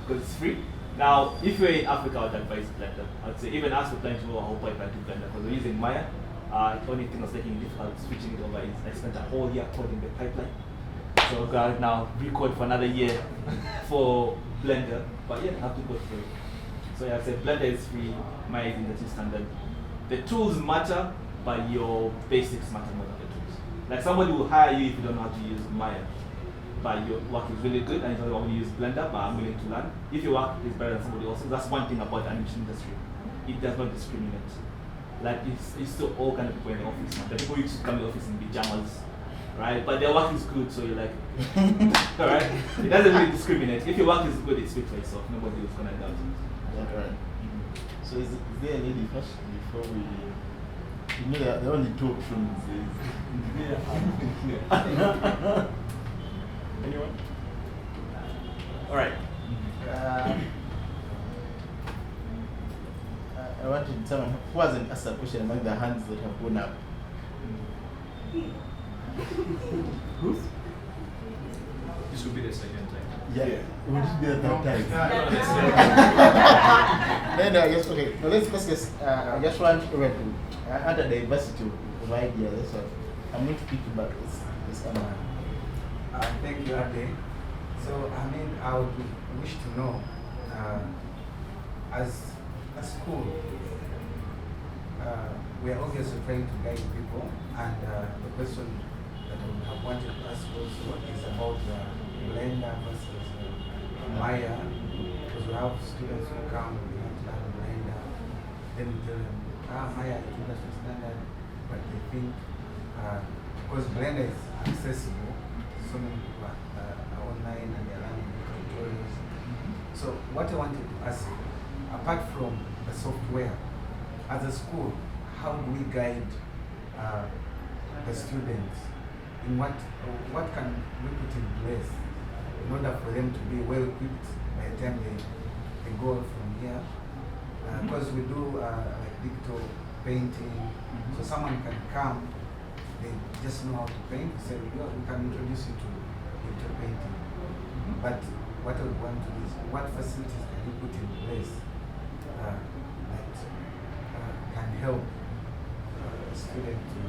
because it's free. Now, if you're in Africa, I would advise Blender. I'd say even as we're planning to go, I hope I plan to Blender, because we're using Maya. The only thing that's making it difficult switching it over is I spent a whole year coding the pipeline. So we're going to now recode for another year for Blender, but yeah, I have to go through it. So yeah, I'd say Blender is free, Maya is industry standard. The tools matter, but your basics matter more than the tools. Like, somebody will hire you if you don't know how to use Maya, but your work is really good and you don't want to use Blender, but I'm willing to learn. If your work is better than somebody else's, that's one thing about the animation industry. It does not discriminate. Like, it's still all kind of people in the office. The people used to come to the office in pajamas, right? But their work is good, so you're like, alright? It doesn't really discriminate. If your work is good, it speaks for itself. Nobody is gonna doubt it. Yeah, right. So is there any discussion before we? You know, there are only two options. Anyone? All right. I wanted someone who hasn't asked a question among the hands that have gone up. Who? This will be the second time. Yeah. Would it be the third time? Then yes, okay. So let's just. I just want to add a diversity of ideas. So I'm going to speak about this camera. Thank you, Ade. So, I mean, I would wish to know, as a school, we are obviously trying to guide people, and the question that I would have wanted to ask also is about Blender versus Maya, because we have students who come, we want to learn Blender, then we tell them, Maya is industry standard, but they think, because Blender is accessible, so many people are online and they're learning tutorials. So what I wanted to ask, apart from the software, as a school, how do we guide the students in what can we put in place in order for them to be well equipped by the time they go from here? Because we do like digital painting, so someone can come, they just know how to paint, we say, we can introduce you to digital painting. But what I would want to do is, what facilities can you put in place that can help a student to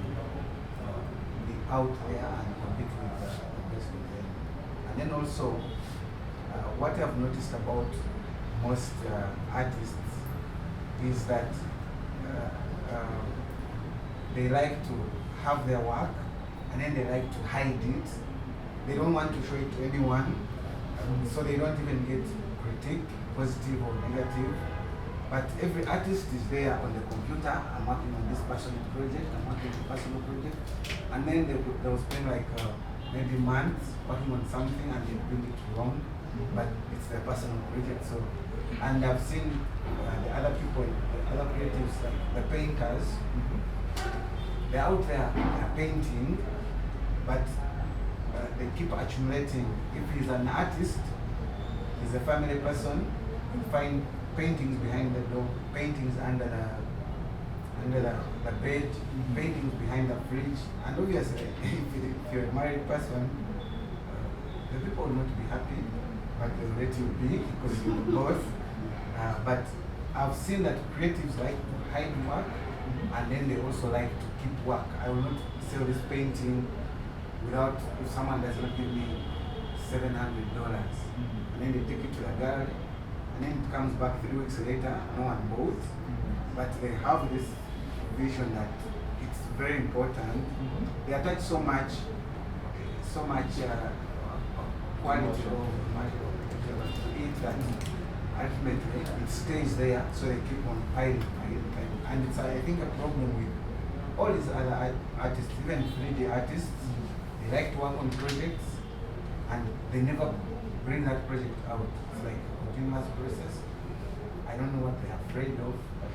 be out there and compete with the best of them? And then also, what I've noticed about most artists is that they like to have their work and then they like to hide it. They don't want to show it to anyone, so they don't even get critique, positive or negative. But every artist is there on the computer. I'm working on this personal project, I'm working on a personal project. And then they'll spend like maybe months working on something and they bring it wrong, but it's their personal project. So, and I've seen the other people, the other creatives, like the painters, they're out there, they're painting, but they keep accumulating. If he's an artist, he's a family person, you find paintings behind the door, paintings under the bed, paintings behind the fridge, and obviously, if you're a married person, the people will not be happy, but they'll let you be because you're both. But I've seen that creatives like to hide work, and then they also like to keep work. I will not sell this painting without, if someone does not give me $700, and then they take it to the gallery, and then it comes back 3 weeks later, no one bows. But they have this vision that it's very important. They attach so much quality to it that ultimately it stays there, so they keep on piling. And it's, I think, a problem with all these other artists, even 3D artists. They like to work on projects and they never bring that project out. It's like a continuous process. I don't know what they're afraid of, but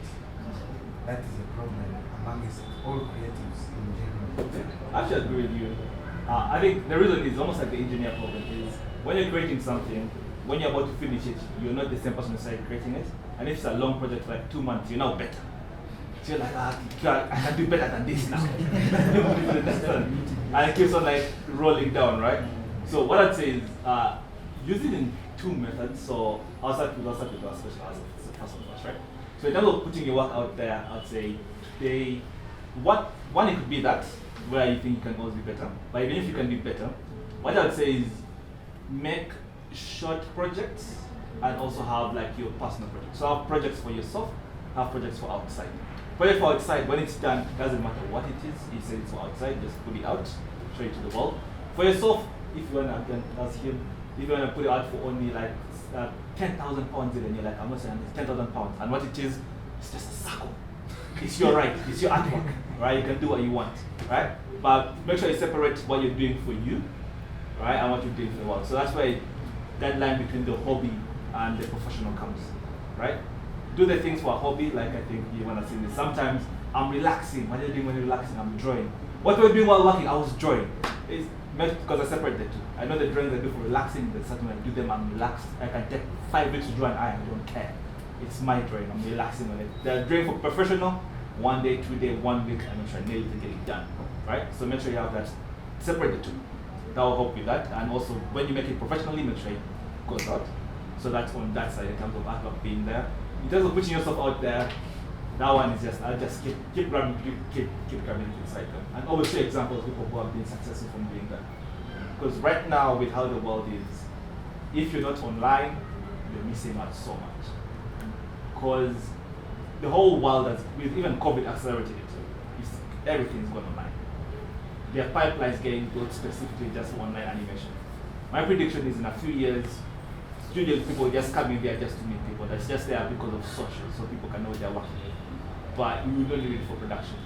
that is a problem amongst all creatives in general. I actually agree with you. I think the reason is almost like the engineer problem is when you're creating something, when you're about to finish it, you're not the same person who started creating it. And if it's a long project, like 2 months, you're now better. So you're like, I can do better than this now. And it keeps on like rolling down, right? So what I'd say is use it in 2 methods. So I'll start with our special as the first one, right? So in terms of putting your work out there, I'd say today, one it could be that where you think you can always be better. But even if you can be better, what I'd say is make short projects and also have like your personal projects. So have projects for yourself, have projects for outside. Project for outside, when it's done, it doesn't matter what it is. You say it's for outside, just put it out, show it to the world. For yourself, if you want to, as him, if you want to put it out for only like 10,000 pounds, then you're like, I'm not saying it's 10,000 pounds. And what it is, it's just a circle. It's your right, it's your artwork, right? You can do what you want, right? But make sure you separate what you're doing for you, right, and what you're doing for the world. So that's where that line between the hobby and the professional comes, right? Do the things for a hobby, like I think you want to see this. Sometimes I'm relaxing. What are you doing when you're relaxing? I'm drawing. What were you doing while working? I was drawing. It's because I separate the two. I know the drawings I do for relaxing, the certain when I do them, I'm relaxed. I can take 5 weeks to draw an eye, I don't care. It's my drawing, I'm relaxing on it. The drawing for professional, 1 day, 2 day, 1 week, I make sure I nail it and get it done, right? So make sure you have that, separate the two. That will help with that. And also, when you make it professionally, make sure it goes out. So that's on that side in terms of artwork being there. In terms of putting yourself out there, that one is just, I'll just keep grabbing, keep grabbing it inside them. And always show examples of people who have been successful from doing that. Because right now, with how the world is, if you're not online, you're missing out so much. Because the whole world has, with even COVID accelerated it, everything's gone online. Their pipelines getting built specifically just for online animation. My prediction is in a few years, studios people just come in there just to meet people. That's just there because of social, so people can know what they're working with. But you don't need it for production.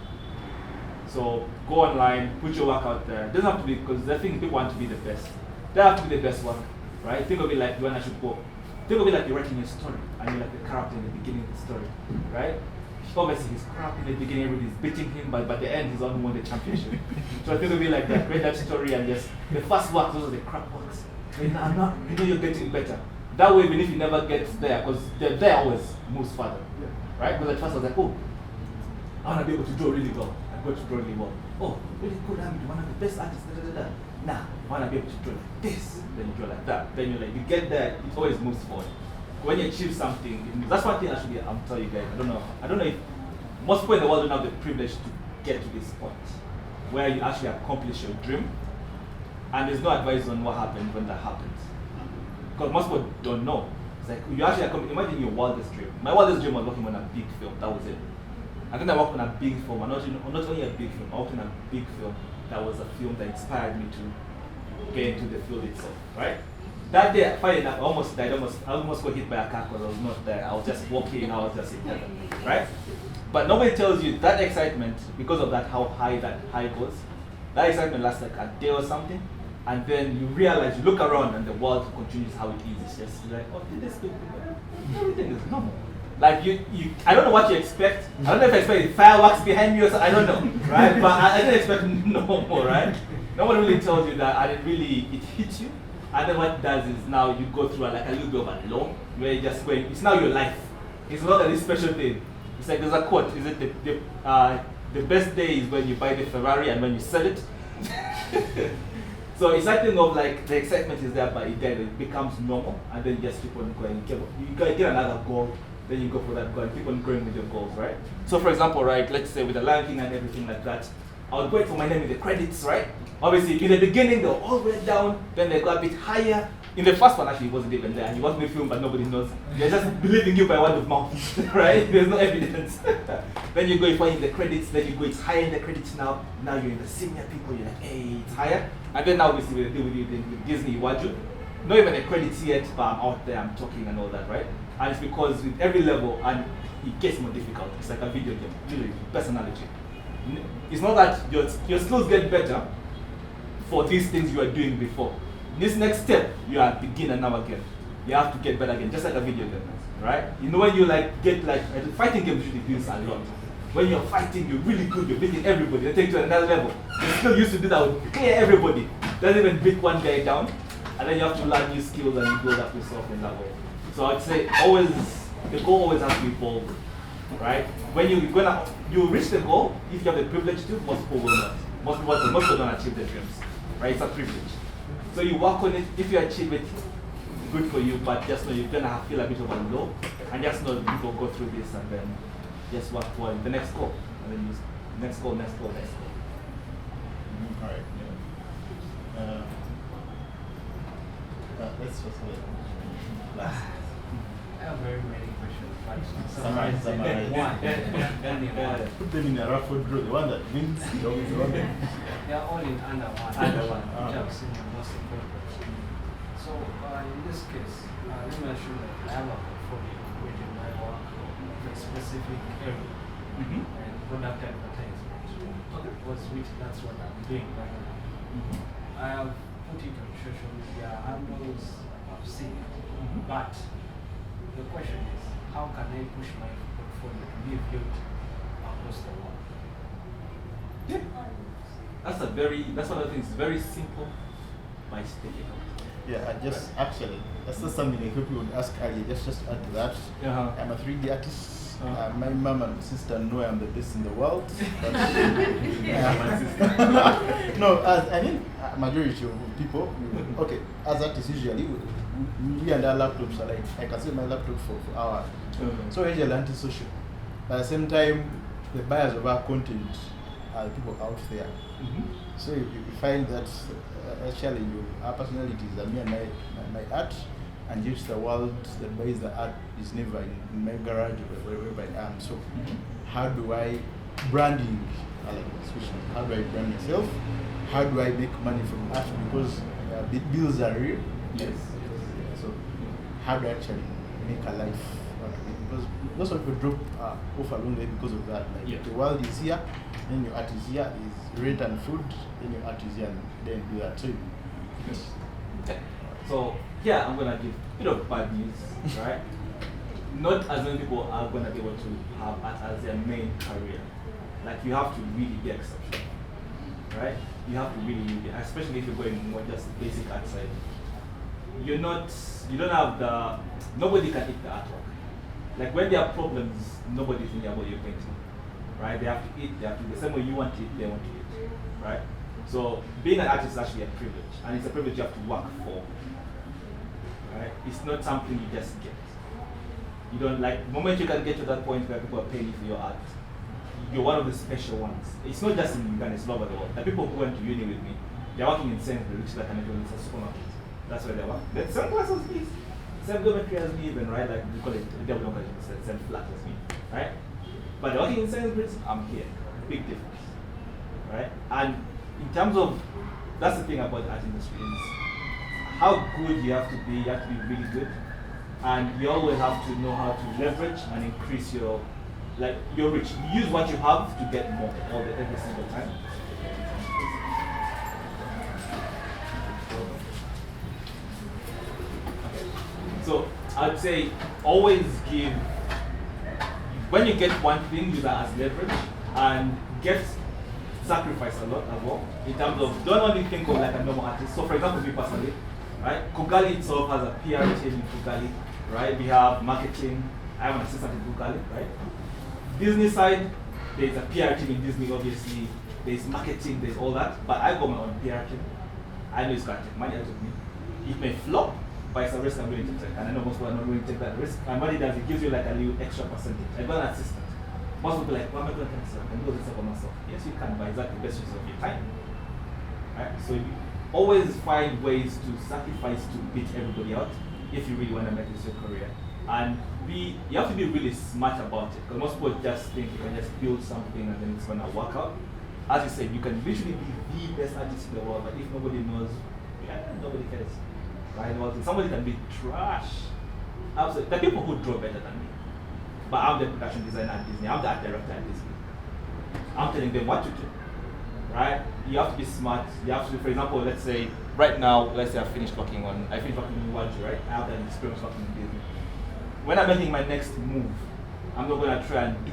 So go online, put your work out there. It doesn't have to be, because I think people want to be the best. They have to be the best work, right? Think of it like when I should go. Think of it like you're writing a story, and you're like the character in the beginning of the story, right? Obviously he's crap in the beginning, everybody's beating him, but by the end he's on won the championship. So think of it like that, create that story and just, the first work, those are the crap works. You know you're getting better. That way, even if you never get there, because there always moves further, right? Because at first I was like, oh, I want to be able to draw really well. I'm going to draw really well. Oh, really good, I'm one of the best artists, Nah, I want to be able to draw like this, then you draw like that. Then you're like, you get there, it always moves forward. When you achieve something, that's one thing actually I'm telling you guys, I don't know if most people in the world don't have the privilege to get to this point where you actually accomplish your dream, and there's no advice on what happens when that happens. Because most people don't know. It's like you actually imagine your wildest dream. My wildest dream was working on a big film, that was it. I think I worked on a big film, and not only a big film, I worked on a big film that was a film that inspired me to get into the field itself, right? That day, funny enough, I almost died. I almost got hit by a car because I was not there. I was just walking, I was just in heaven, right? But nobody tells you that excitement, because of that, how high that high goes. That excitement lasts like a day or something, and then you realize, you look around, and the world continues how it is. It's just like, oh, this is everything is normal. Like I don't know what you expect. I don't know if I expect fireworks behind you or something. I don't know, right? But I didn't expect normal, right? No one really tells you that, and it hits you. And then what it does is now you go through like a little bit of a low, where you're just going, it's now your life. It's not a special thing. It's like there's a quote, is it the best day is when you buy the Ferrari and when you sell it. So it's that thing of like the excitement is there, but it becomes normal, and then you just keep on going. You get another goal, then you go for that goal and keep on growing with your goals, right? So for example, right, let's say with the Lion King and everything like that, I would wait for my name in the credits, right? Obviously, in the beginning, they're all the way down, then they go a bit higher. In the first one, actually, he wasn't even there. He wasn't in the film, but nobody knows. They're just believing you by word of mouth, right? There's no evidence. Then you go, you find in the credits, then you go, it's higher in the credits now. Now you're in the senior people, you're like, hey, it's higher. And then now obviously we deal with you with Disney, Lwaju. Not even the credits yet, but I'm out there, I'm talking and all that, right? And it's because with every level, and it gets more difficult. It's like a video game, literally, personality. It's not that your skills get better for these things you are doing before. This next step, you are beginner now again. You have to get better again, just like a video game, right? You know when you get fighting games usually do this a lot. When you're fighting, you're really good, you're beating everybody, they take you to another level. You still used to do that with clear everybody. Doesn't even beat one guy down. And then you have to learn new skills and you build up yourself in that way. So I'd say always, the goal always has to be evolve, right? When you reach the goal, if you have the privilege to, most people will not. Most people don't achieve their dreams, right? It's a privilege. So you work on it. If you achieve it, good for you. But just know you're gonna feel a bit of a low, and just know people go through this and then just work toward the next goal, and then use next goal. All right. Yeah. Let's just last. I have very many questions, but Summarize. one. Put them in a rough draw. The one that wins, the one that. They are all in under one. Which I've seen the most important. So in this case, let me assure that I have a portfolio which in my work of a specific area and product advertisement. Which that's what I'm doing right now. I have put it on social media handles, I've seen it. But the question is, how can I push my portfolio to be viewed across the world? Yeah. That's one of the things, very simple, but it's difficult. Yeah, that's not something I hope you would ask earlier. Just add to that. I'm a 3D artist. My mom and sister know I'm the best in the world. But, no, I mean, majority of people, okay, as artists usually, we and our laptops are like, I can see my laptop for hours. So we're usually antisocial. At the same time, the buyers of our content are people out there. So you find that actually our personalities are me and my art, and just the world that buys the art is never in my garage or wherever I am. So how do I branding? I like especially how do I brand myself? How do I make money from art? Because bills are real. Yes. So how do I actually make a life out of it? Because lots of people drop off along there because of that. Like the world is here, then your art is here, is rent and food, then your art is here, and then do that too. So yeah, I'm gonna give a bit of bad news, right? Not as many people are gonna be able to have art as their main career. Like you have to really be exceptional, right? You have to really be, especially if you're going more just basic art side. You don't have nobody can eat the artwork. Like when there are problems, nobody's thinking about your painting, right? They have to eat, the same way you want to eat, they want to eat, right? So being an artist is actually a privilege, and it's a privilege you have to work for, right? It's not something you just get. You don't like, the moment you can get to that point where people are paying you for your art, you're one of the special ones. It's not just in Uganda, it's all over the world. The people who went to uni with me, they're working in Sainsbury's, which is like it's a supermarket. That's where they work. The same class as me, same geometry as me even, right? Like we call it, they don't call it the same flat as me, right? But they're working in Sainsbury's, I'm here. Big difference, right? And in terms of, that's the thing about the art industry is how good you have to be really good. And you always have to know how to leverage and increase your reach. You use what you have to get more every single time. So I'd say always give, when you get one thing, use that as leverage and sacrifice a lot as well. In terms of, don't only think of like a normal artist. So for example, me personally, right? Kugali itself has a PR team in Kugali, right? We have marketing, I have an assistant in Kugali, right? Disney side, there's a PR team in Disney obviously, there's marketing, there's all that, but I got my own PR team. I know it's going to take money out of me. It may flop, but it's a risk I'm willing to take. And I know most people are not willing to take that risk. And what it does, it gives you like a little extra percentage. I got an assistant. Most people are like, what am I going to do? I can do this for myself. Yes, you can, but is that the best use of your time? Right? So always find ways to sacrifice to beat everybody out if you really want to make this your career. And you have to be really smart about it, because most people just think you can just build something and then it's going to work out. As you said, you can literally be the best artist in the world, but if nobody knows, nobody cares. Right? Well, somebody can be trash. Absolutely. There are people who draw better than me, but I'm the production designer at Disney. I'm the art director at Disney. I'm telling them what to do. Right? You have to be smart. You have to, for example, let's say right now, let's say I finished working in Lwaju, right? I have that experience working in Disney. When I'm making my next move, I'm not going to try and do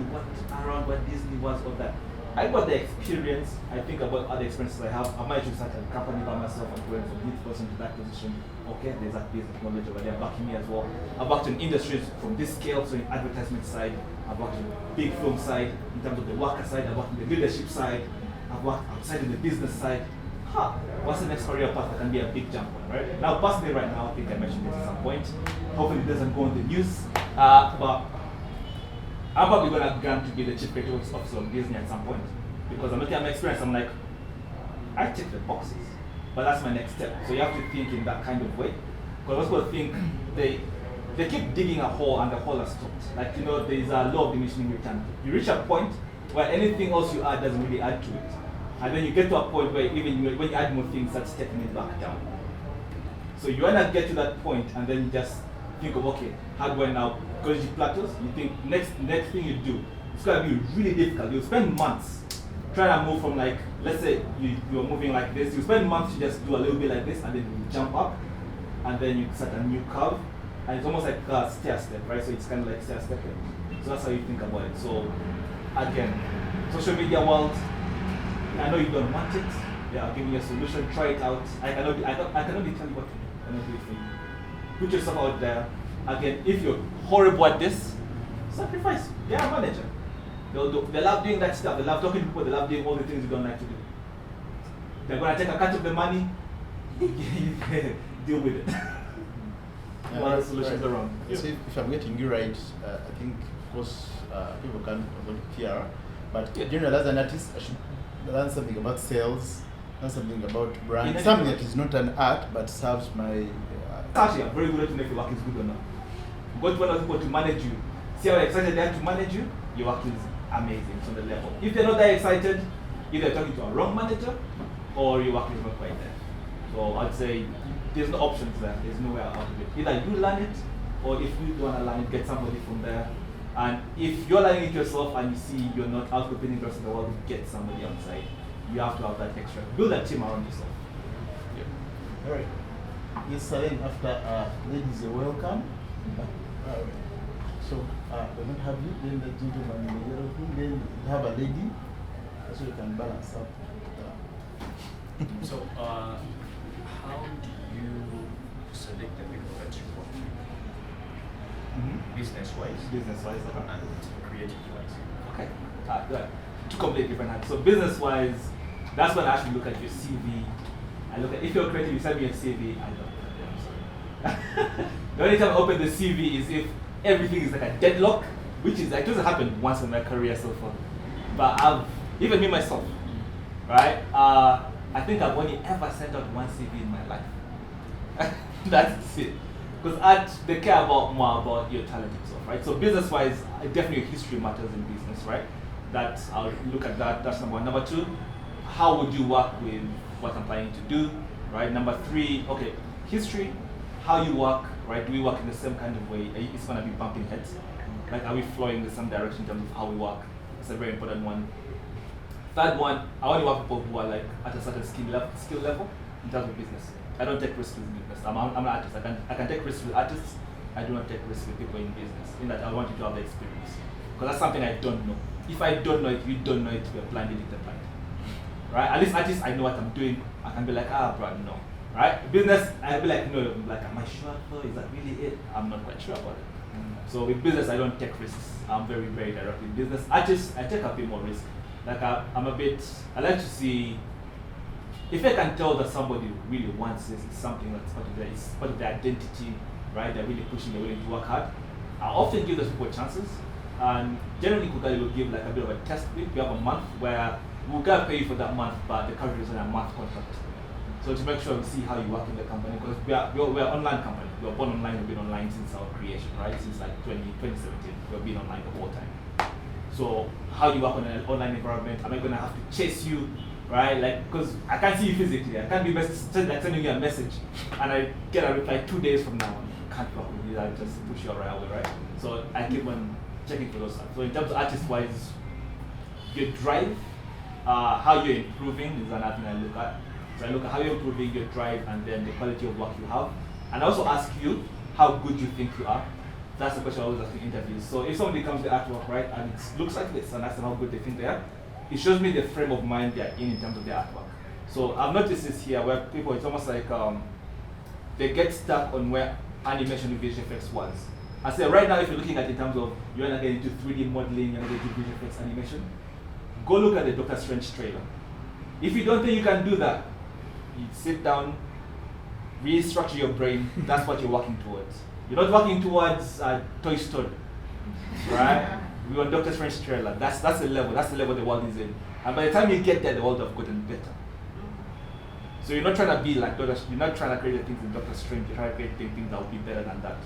around what Disney was or that. I got the experience. I think about other experiences I have. I might just start a company by myself and going from this person to that position. Okay, there's that business knowledge over there backing me as well. I've worked in industries from this scale, so in advertisement side. I've worked in the big film side, in terms of the worker side. I've worked in the leadership side. I've worked outside in the business side. What's the next career path that can be a big jump on, right? Now, personally, right now, I think I mentioned this at some point. Hopefully, it doesn't go on the news. But I'm probably going to grant to be the chief creative officer of Disney at some point. Because I'm looking at my experience, I'm like, I tick the boxes. But that's my next step. So you have to think in that kind of way. Because most people think they keep digging a hole and the hole has stopped. Like, there's a law of diminishing return. You reach a point where anything else you add doesn't really add to it. And then you get to a point where even when you add more things, that's taking it back down. So you want to get to that point and then you just think of, okay, how do I now, because you plateaus, you think next thing you do, it's going to be really difficult. You'll spend months trying to move from, like, let's say you're moving like this, you spend months to just do a little bit like this and then you jump up and then you set a new curve. And it's almost like a stair step, right? So it's kind of like stair stepping. So that's how you think about it. So again, social media world, I know you don't want it. Yeah, I'll give you a solution. Try it out. I can only tell you what to do. I cannot do it for you. Put yourself out there. Again, if you're horrible at this, sacrifice. They are a manager. They love doing that stuff. They love talking to people. They love doing all the things you don't like to do. They're going to take a cut of the money. Deal with it. What solutions are wrong? So if I'm getting you right, I think, of course, people can't avoid PR, but generally as an artist, I should learn something about sales, learn something about brand, something that is not an art but serves my. It's actually a very good way to know if your work is good or not. Go to other people to manage you. See how excited they are to manage you. Your work is amazing. It's on the level. If they're not that excited, either you're talking to a wrong manager or your work is not quite there. So I'd say there's no options there. There's nowhere out of it. Either you learn it, or if you don't want to learn it, get somebody from there. And if you're learning it yourself and you see you're not out competing the rest of the world, get somebody outside. You have to have that extra. Build a team around yourself. Yeah. All right. Yes, then after ladies, you're welcome. So we don't have you, then the gentleman in the yellow thing, then you have a lady, so you can balance up. So, how do you select the people that you work with? Business-wise and creative-wise? Okay. Good. Two completely different hands. So business-wise, that's when I actually look at your CV. I look at, if you're creative, you send me a CV, I don't look at it, I'm sorry. The only time I open the CV is if everything is like a deadlock, which is, it doesn't happen once in my career so far. But even me myself, right? I think I've only ever sent out one CV in my life. That's it. Because they care more about your talent itself, right? So business-wise, definitely history matters in business, right? I'll look at that. That's number one. Number two, how would you work with what I'm planning to do, right? Number three, okay, history, how you work, right? Do we work in the same kind of way? It's going to be bumping heads. Like, are we flowing in the same direction in terms of how we work? It's a very important one. Third one, I want to work with people who are like at a certain skill level in terms of business. I don't take risks with business. I'm an artist. I can take risks with artists. I do not take risks with people in business. In that I want you to have the experience. Because that's something I don't know. If I don't know it, you don't know it, we're blinded in the blind. Right? At least artists, I know what I'm doing. I can be like, bro, no. Right? Business, I'll be like, no. Like, am I sure? No, is that really it? I'm not quite sure about it. So with business, I don't take risks. I'm very, very direct with business. Artists, I take a bit more risk. Like, I like to see, if I can tell that somebody really wants this, it's something that's part of their identity, right? They're really pushing, they're willing to work hard. I often give those people chances. And generally, Kugali will give like a bit of a test week. We have a month where we're going to pay you for that month, but the contract is on a month contract. So to make sure we see how you work in the company, because we're an online company. We're born online, we've been online since our creation, right? Since like 2017, we've been online the whole time. So how you work on an online environment, am I gonna have to chase you, right? Like, because I can't see you physically. I can't be like sending you a message and I get a reply 2 days from now. I can't work with you, I just push you around, right? So I keep on checking for those stuff. So in terms of artist-wise, your drive, how you're improving is another thing I look at. So I look at how you're improving your drive and then the quality of work you have. And I also ask you how good you think you are. That's the question I always ask in interviews. So if somebody comes to artwork, right, and it looks like this, and that's how good they think they are, it shows me the frame of mind they're in terms of their artwork. So I've noticed this here where people, it's almost like they get stuck on where animation with visual effects was. I say right now, if you're looking at it in terms of you're not getting into 3D modeling, you're not getting into visual effects animation, go look at the Doctor Strange trailer. If you don't think you can do that, you sit down, restructure your brain, that's what you're working towards. You're not working towards Toy Story, right? We're on Doctor Strange trailer. That's the level the world is in. And by the time you get there, the world have gotten better. So you're not trying to be like Doctor. You're not trying to create things in Doctor Strange. You're trying to create things that will be better than that.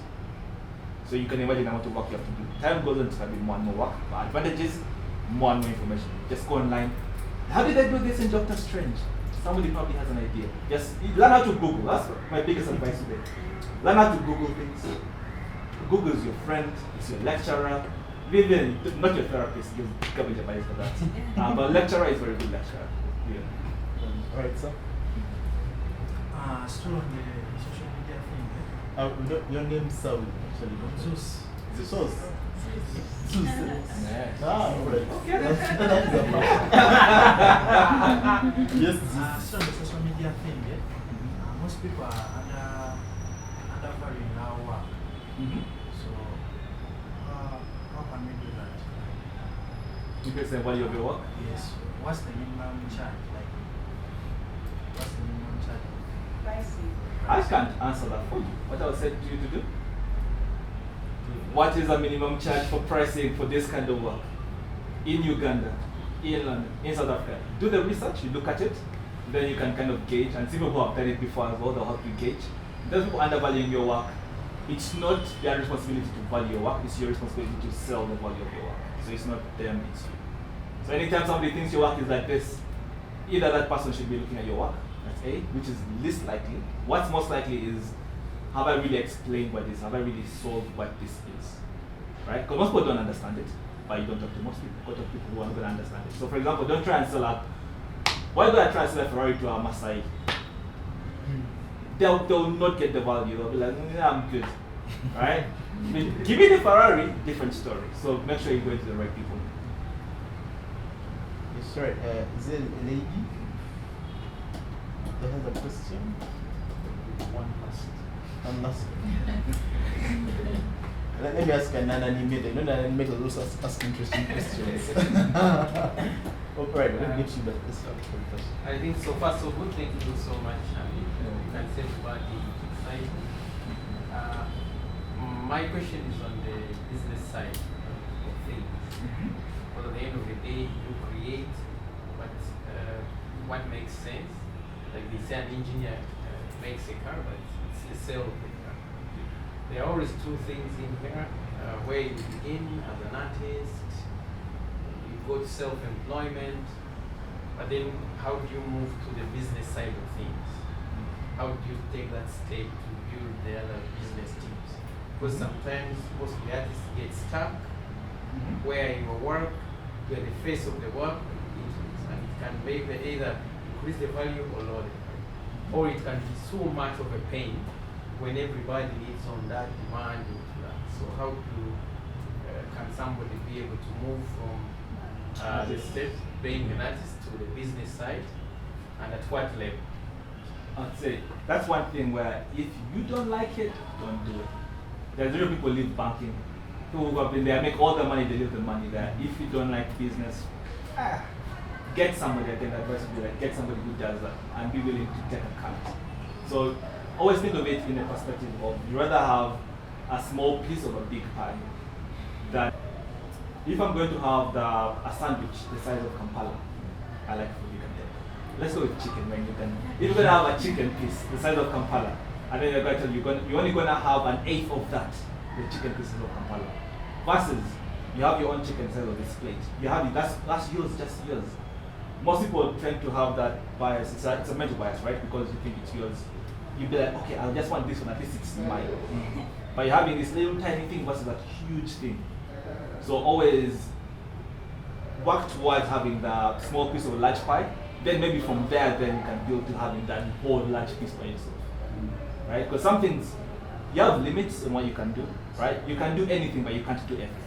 So you can imagine how much work you have to do. Time goes on, it's going to be more and more work. But advantages, more and more information. Just go online. How did I do this in Doctor Strange? Somebody probably has an idea. Just learn how to Google. That's my biggest advice today. Learn how to Google things. Google is your friend, it's your lecturer. Even not your therapist, you cover your bias for that. But lecturer is a very good lecturer. Yeah. Alright, sir. Still on the social media thing. Your name Saul, actually. Zeus. Zeus. Zeus. Yeah. Ah, alright. Okay. Yes, Zeus. Still on the social media thing, most people are undervaluing our work. So, how can we do that? You can say value of your work? Yes. What's the minimum charge? Like, what's the minimum charge? Pricing. I can't answer that for you. What I was saying to you to do? What is the minimum charge for pricing for this kind of work? In Uganda, in London, in South Africa. Do the research, you look at it, then you can kind of gauge, and people who have done it before as well, they'll help you gauge. Those people undervaluing your work, it's not their responsibility to value your work, it's your responsibility to sell the value of your work. So it's not them, it's you. So anytime somebody thinks your work is like this, either that person should be looking at your work, that's A, which is least likely. What's most likely is, have I really explained what this is? Have I really solved what this is? Right? Because most people don't understand it, but you don't talk to most people. You talk to people who are going to understand it. So for example, don't try and sell a, why do I try and sell a Ferrari to a Masai? They'll not get the value. They'll be like, yeah, I'm good. Right? I mean, give me the Ferrari, different story. So make sure you go to the right people. Yes, right. Is there a lady that has a question? One last. One last. Let me ask an animated. No, animated will also ask interesting questions. Alright, let me get you that question. I think so far so good. Thank you so much, Hamid. You can say about the side. My question is on the business side of things. Because at the end of the day, you create what makes sense. Like they say, an engineer makes a car, but it's the sale of the car. There are always two things in here. Where you begin as an artist, you go to self-employment, but then how do you move to the business side of things? How do you take that step to build the other business teams? Because sometimes most of the artists get stuck where your work, you're the face of the work, and it can make the either increase the value or lower the value. Or it can be so much of a pain when everybody needs on that demand into that. So how can somebody be able to move from the step being an artist to the business side, and at what level? I'd say that's one thing where if you don't like it, don't do it. There's real people leave banking. People who have been there, make all the money, they leave the money there. If you don't like business, get somebody, again, advice would be like, get somebody who does that and be willing to take a cut. So always think of it in a perspective of you rather have a small piece of a big pie than if I'm going to have a sandwich the size of Kampala, I like food you can take. let's go with chicken when you can. If you're gonna have a chicken piece the size of Kampala, and then they're going to tell you you're only gonna have an eighth of that, the chicken pieces of Kampala. Versus you have your own chicken size of this plate. You have it, that's yours, just yours. Most people tend to have that bias. It's a mental bias, right? Because you think it's yours. You'd be like, okay, I just want this one, at least it's mine. But you're having this little tiny thing versus that huge thing. So always work towards having the small piece of a large pie. Then maybe from there, then you can build to having that whole large piece by yourself. Right? Because some things, you have limits on what you can do, right? You can do anything, but you can't do everything.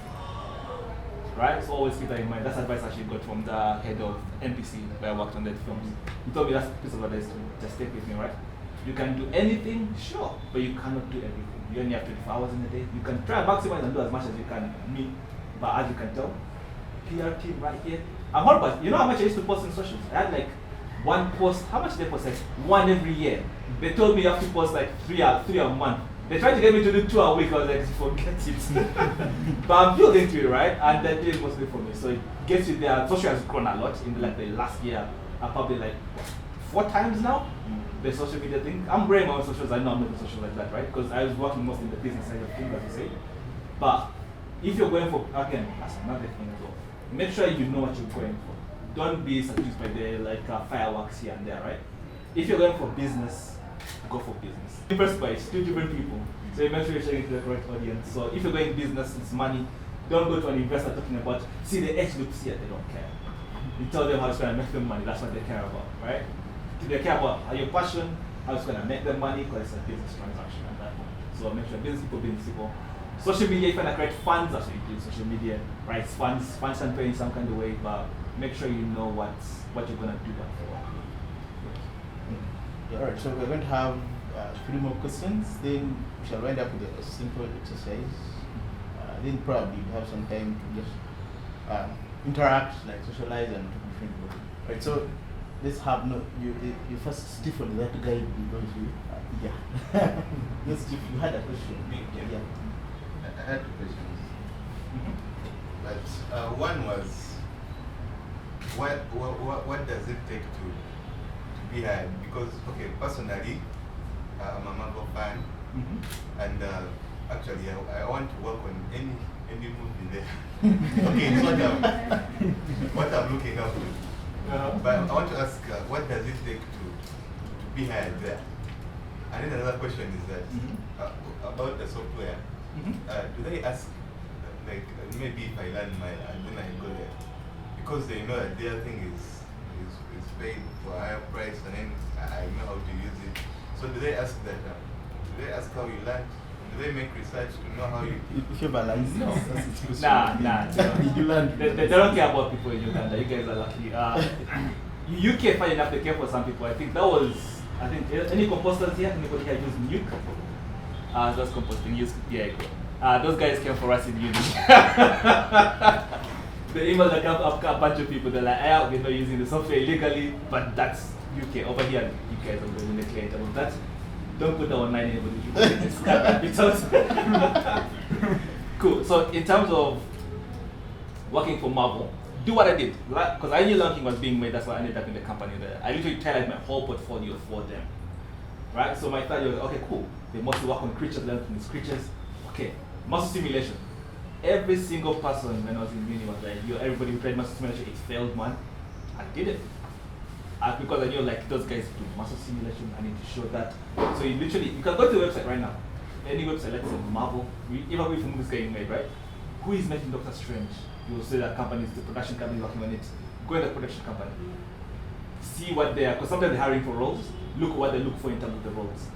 Right? So always keep that in mind. That's advice I actually got from the head of NPC where I worked on that films. He told me that's a piece of advice to just take with me, right? You can do anything, sure, but you cannot do everything. You only have 24 hours in a day. You can try and maximize and do as much as you can. But as you can tell, PR team right here. I'm horrible. You know how much I used to post on socials? I had like one post. How much did they post? Like one every year. They told me you have to post like three a month. They tried to get me to do 2 a week. I was like, forget it. But I'm building to it, right? And they're doing mostly for me. So it gets you there. Social has grown a lot in like the last year. I'm probably like 4 times now. The social media thing. I'm wearing my own socials. I know I'm not social like that, right? Because I was working mostly in the business side of things, as you say. But if you're going for, again, that's another thing as well. Make sure you know what you're going for. Don't be seduced by the fireworks here and there, right? If you're going for business, go for business. First by 2 different people. So you make sure you're sharing to the correct audience. So if you're going business, it's money. Don't go to an investor talking about, see the edge looks here, they don't care. You tell them how it's going to make them money, that's what they care about, right? They care about your passion, how it's going to make them money, because it's a business transaction at that point. So make sure business people. Social media, if you want to create funds, that's what you do. Social media, right? Funds can pay in some kind of way, but make sure you know what you're going to do that for. All right, so we're going to have 3 more questions. Then we shall wind up with a simple exercise. Then probably we have some time to just interact, like socialize and talk with people. Right, so let's have you first Stephen, that guy we go to. Yeah. Yes, Steve, you had a question. Yeah. I had 2 questions. But one was, what does it take to be hired? Because, okay, personally, I'm a Marvel fan, and actually, I want to work on any movie there. Okay, it's what I'm looking up to. But I want to ask, what does it take to be hired there? And then another question is that about the software. Do they ask, like, maybe if I learn and then I go there, because they know that their thing is paid for a higher price, and then I know how to use it. So do they ask that? Do they ask how you learn? Do they make research to know how you? If you balance, no. Nah. You learn. They don't care about people in Uganda. You guys are lucky. UK, funny enough, they care for some people. I think any composters here? Anybody here use Nuke? Those composting those guys came for us in uni. They emailed a bunch of people. They're like, we're not using the software illegally, but that's UK. Over here, you guys are going to clear it about that. Don't put that online, anybody. Cool. So in terms of working for Marvel, do what I did. Because I knew Lion King was being made, that's why I ended up in the company there. I literally tailored my whole portfolio for them. Right? So my third year was, okay, cool. They mostly work on creatures, Lion King's creatures. Okay, muscle simulation. Every single person when I was in uni was like, everybody who played muscle simulation, it failed, man. I did it. Because I knew like those guys do muscle simulation, I need to show that. So you can go to the website right now. Any website, let's say Marvel, even if the movie is getting made, right? Who is making Doctor Strange? You will see that the production company is working on it. Go in the production company. See what they are, because sometimes they're hiring for roles. Look what they look for in terms of the roles.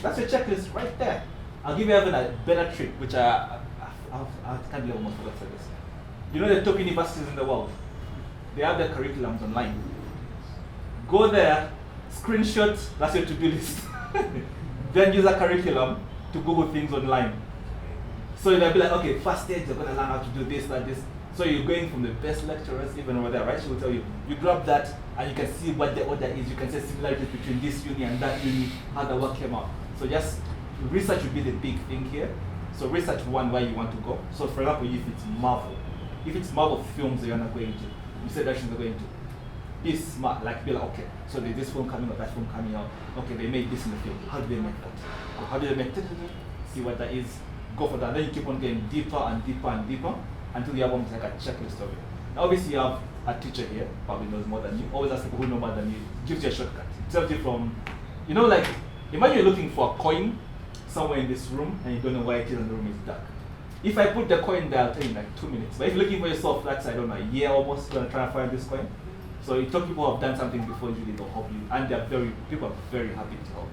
That's your checklist right there. I'll give you even a better trick, which I can't believe I almost forgot to say this. You know the top universities in the world? They have their curriculums online. Go there, screenshot, that's your to-do list. Then use a curriculum to Google things online. So they'll be like, okay, first stage, you're going to learn how to do this, like this. So you're going from the best lecturers, even over there, right? She will tell you, you grab that, and you can see what the order is. You can see similarities between this uni and that uni, how the work came out. So just research would be the big thing here. So research where you want to go. So for example, if it's Marvel films that you're not going to, you said directions you're going to. be smart, like be like, okay, so there's this film coming out, that film coming out, okay, they made this in the film, how do they make that? How do they make it? See what that is, go for that, then you keep on getting deeper and deeper and deeper until you have almost like a checklist of it. Now obviously you have a teacher here, probably knows more than you, always ask people who know more than you, gives you a shortcut. It tells you from, you know, like, imagine you're looking for a coin somewhere in this room and you don't know where it is and the room is dark. If I put the coin there, I'll tell you in like 2 minutes. But if you're looking for yourself, that's, I don't know, a year almost to try to find this coin. So you talk people who have done something before, usually they'll help you. And people are very happy to help.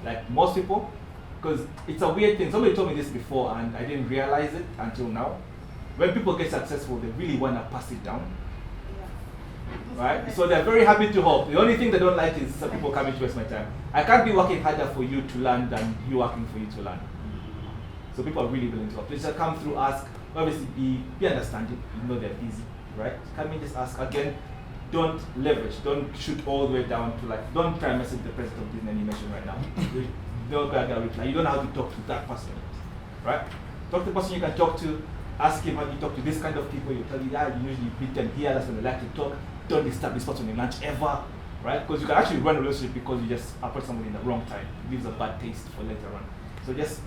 Like most people, because it's a weird thing. Somebody told me this before and I didn't realize it until now. When people get successful, they really want to pass it down. Right? So they're very happy to help. The only thing they don't like is some people coming to waste my time. I can't be working harder for you to learn than you working for you to learn. So people are really willing to help. Please just come through, ask. Obviously, be understanding. You know they're busy, right? Come in, just ask. Again, don't leverage. Don't shoot all the way down to like. Don't try and message the president of Disney Animation right now. Don't get a reply. You don't know how to talk to that person, right? Talk to the person you can talk to. Ask him how you talk to this kind of people. You tell you, you usually meet them here. That's when they like to talk. Don't disturb this person in lunch ever, right? Because you can actually run a relationship because you just approach somebody in the wrong time. It leaves a bad taste for later on. So just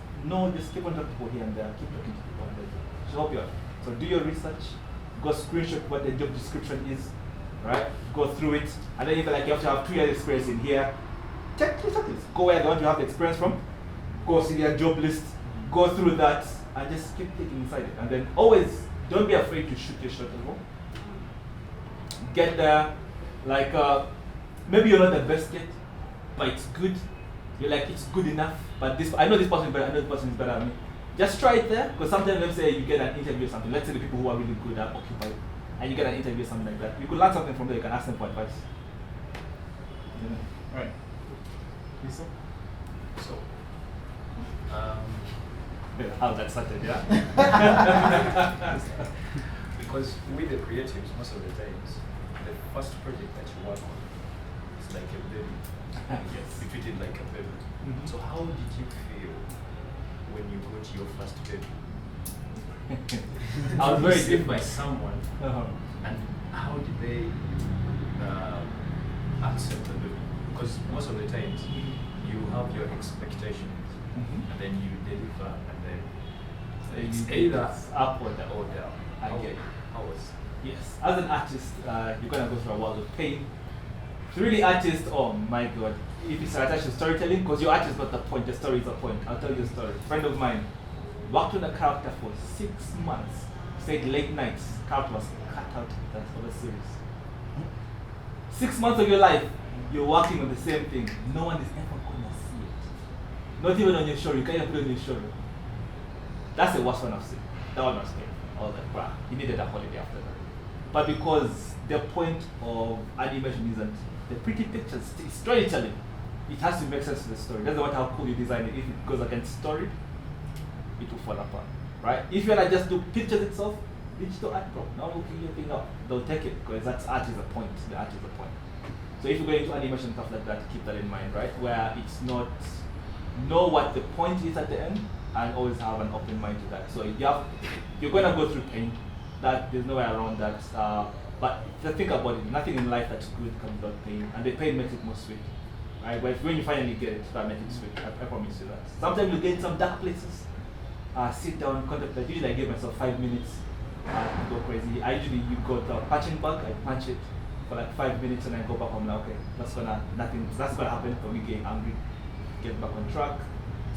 keep on talking to people here and there. Keep talking to people and there. Should help you out. So do your research. Go screenshot what the job description is, right? Go through it. And then if like you have to have 2 years experience in here, check this. Go where they want to have the experience from. Go see their job list. Go through that and just keep thinking inside it. And then always don't be afraid to shoot your shot as well. Get there, like maybe you're not the best yet, but it's good. You're like, it's good enough, but I know this person is better, I know this person is better than me. Just try it there, because sometimes let's say you get an interview or something, let's say the people who are really good are occupied, and you get an interview or something like that. You could learn something from there, you can ask them for advice. Yeah. Right. Lisa? So, how that started, yeah? because with the creatives, most of the times, the first project that you work on is like a baby. Yes. You treat it like a baby. Mm-hmm. So how did you feel when you got your first baby? I was very received by someone, Uh-huh. and how did they accept the baby? Because most of the times you have your expectations, and then you deliver, and then it's either up or down. I get it. How was? Yes, as an artist, you're gonna go through a world of pain. It's really artist, oh my god. If it's attached to storytelling, because your art is not the point, the story is the point. I'll tell you a story. A friend of mine worked on a character for 6 months, said late nights, character was cut out for the series. 6 months of your life, you're working on the same thing. No one is ever gonna see it. Not even on your show, you can't even put it on your show. That's the worst one I've seen. That one was painful. I was like, wow, he needed a holiday after that. But because the point of animation isn't the pretty pictures, it's storytelling. It has to make sense to the story. Doesn't matter how cool you design it. If it goes against story, it will fall apart, right? If you wanna just do pictures itself, digital art, bro, not looking your thing up. Don't take it because that's art is the point. The art is the point. So if you go into animation and stuff like that, keep that in mind, right? Where it's not know what the point is at the end and always have an open mind to that. So you're gonna go through pain. That there's no way around that. But just think about it. Nothing in life that's good comes without pain, and the pain makes it more sweet, right? But when you finally get it, that makes it sweet. I promise you that. Sometimes you get in some dark places. Sit down, contemplate. Usually I give myself 5 minutes to go crazy. You got a punching bag. I punch it for like 5 minutes, and I go back. I'm like, okay, that's gonna happen for me getting angry. Get back on track.